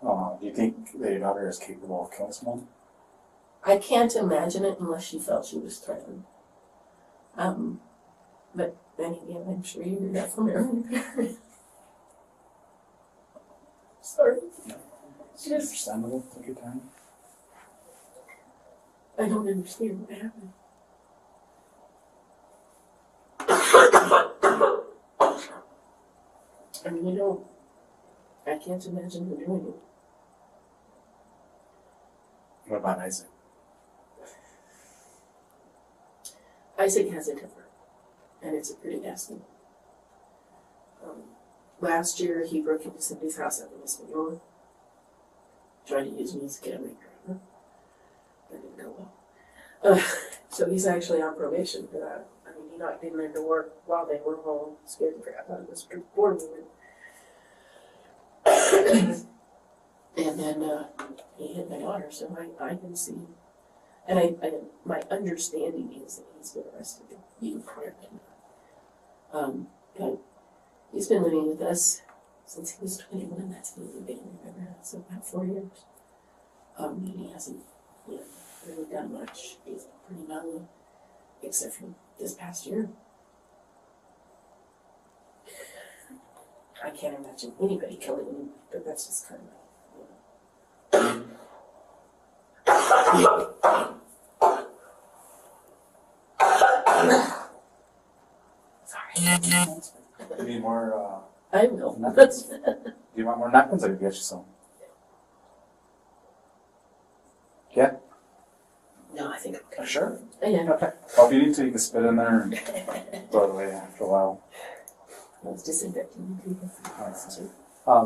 Do you think that your daughter is capable of killing someone? I can't imagine it unless she felt she was threatened. But then again, I'm sure you hear that from every parent. Sorry. It's understandable. Take your time. I don't understand what happened. I really don't. I can't imagine her doing it. What about Isaac? Isaac has a temper, and it's a pretty nasty one. Last year, he broke into somebody's house up in West York, tried to use me as a getaway driver. That didn't go well. So he's actually on probation for that. I mean, he knocked in their door while they were home, scared the crap out of this poor woman. And then he hit my daughter, so I can see. And my understanding is that he's been arrested even prior to that. But he's been living with us since he was 21. That's really been remember. So about 4 years. And he hasn't, really done much. He's pretty mellow, except for this past year. I can't imagine anybody killing him, but that's just kind of, Sorry. You need more, I will. napkins? Do you want more napkins? I can get you some. Yeah? No, I think I'm okay. Sure? Yeah. Okay. Well, if you need to, you can spit in there and throw it away after a while. I was disinfecting people.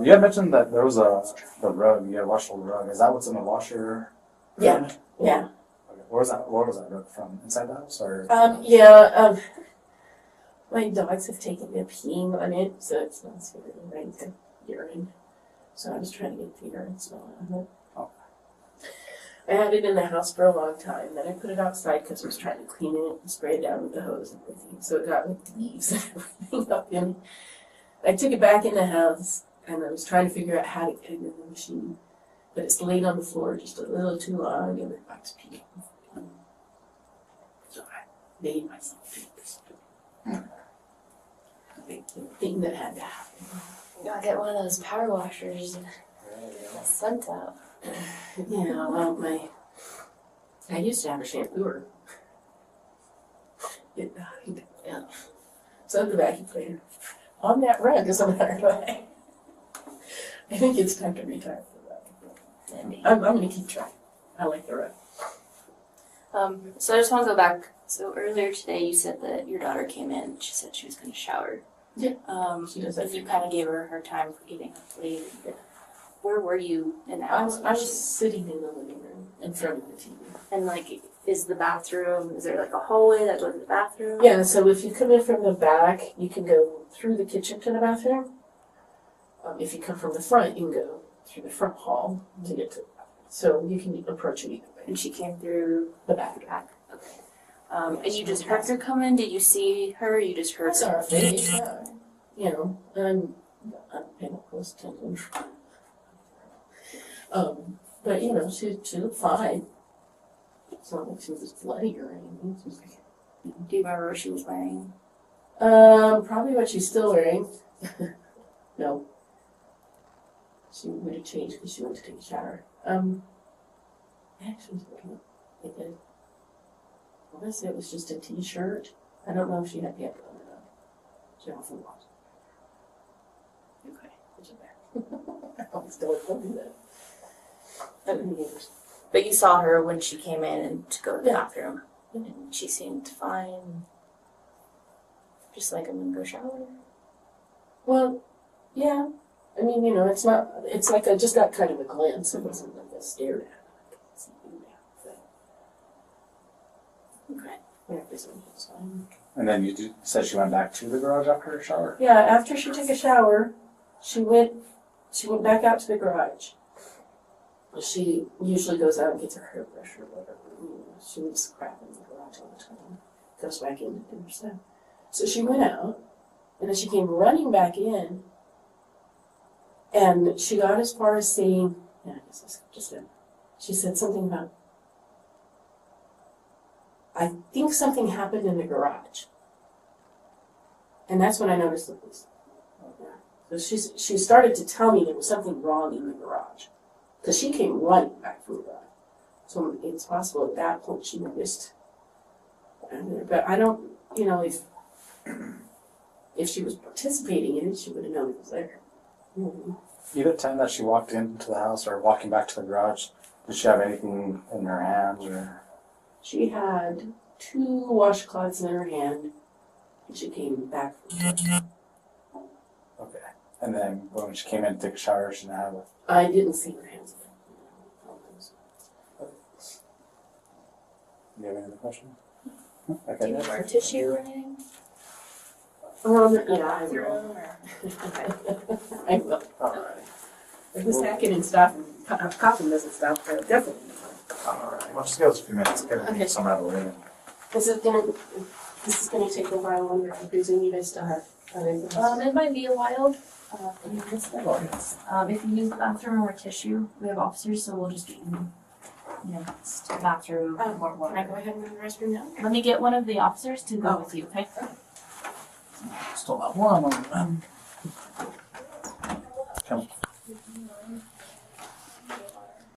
You had mentioned that there was the rug. You had a washable rug. Is that what's in the washer? Yeah. Yeah. Okay. Where was that rug from? Inside the house or? My dogs have taken me peeing on it, so it's not super right to urine. So I was trying to get the urine smell out of it. Oh. I had it in the house for a long time. Then I put it outside because I was trying to clean it and spray it down with the hose and everything. So it got like leaves and everything up in it. I took it back in the house and I was trying to figure out how to get it in the machine. But it's laid on the floor just a little too long and it got to pee. So I made myself pee. Big thing that had to happen. I'll get one of those power washers and get sent out. Yeah, well, I used to have a shampooer. It died. Yeah. So the vacuum cleaner on that rug, as a matter of fact. I think it's time to retire for that. I'm going to keep trying. I like the rug. So I just want to go back. So earlier today, you said that your daughter came in. She said she was going to shower. Yeah. She does. And you kind of gave her time for getting up late. Where were you in the house? I was sitting in the living room in front of the TV. And is the bathroom? Is there a hallway that goes to the bathroom? Yeah. So if you come in from the back, you can go through the kitchen to the bathroom. If you come from the front, you can go through the front hall to get to the bathroom. So you can approach it either way. And she came through The back. Okay. And you just heard her come in? Did you see her? Or you just heard I saw her? her face. I'm paying close attention. But she looked fine. It's not like she was bloody or anything. She was like, Do you remember what she was wearing? probably what she's still wearing. No. She would have changed because she went to take a shower. Actually, I guess it was just a t-shirt. I don't know if she had pants on or not. She often was. Okay. Which is bad. I'm still doing that. But you saw her when she came in and to go to the Yeah. bathroom. And she seemed fine. Just like I'm gonna go shower. Well, yeah. I mean, it's not, it's like I just got kind of a glimpse. It wasn't like I stared at it. Okay. Yeah, it's fine. And then you said she went back to the garage after her shower? Yeah, after she took a shower, she went back out to the garage. She usually goes out and gets her hairbrush or whatever. She leaves crap in the garage all the time. Goes back in to do her stuff. So she went out, and then she came running back in, and she got as far as saying, I guess I skipped a step. She said something about, I think something happened in the garage. And that's when I noticed the police. So she started to tell me there was something wrong in the garage. Because she came running back from the garage. So it's possible at that point she noticed. But I don't, if she was participating in it, she would have known it was there. Either time that she walked into the house or walking back to the garage, did she have anything in her hands or? She had 2 washcloths in her hand, and she came back from the Okay. And then when she came in to take a shower, she didn't have it. I didn't see her hands. Do you have any other questions? Do Okay. you have more tissue or anything? Yeah, I Through will. them, or? I will. If this hacking and stuff and coughing doesn't stop, definitely. Alright, well, just give us a few minutes. Okay. Okay. Some out of the way. Is it gonna, This is gonna take a while when you're confusing. You guys still have other things. It might be a while. If you use the bathroom or tissue, we have officers, so we'll just get you, to the bathroom. Can I go ahead and go to the restroom now? Let me get one of the officers to go with you, okay? Still not warm. Come.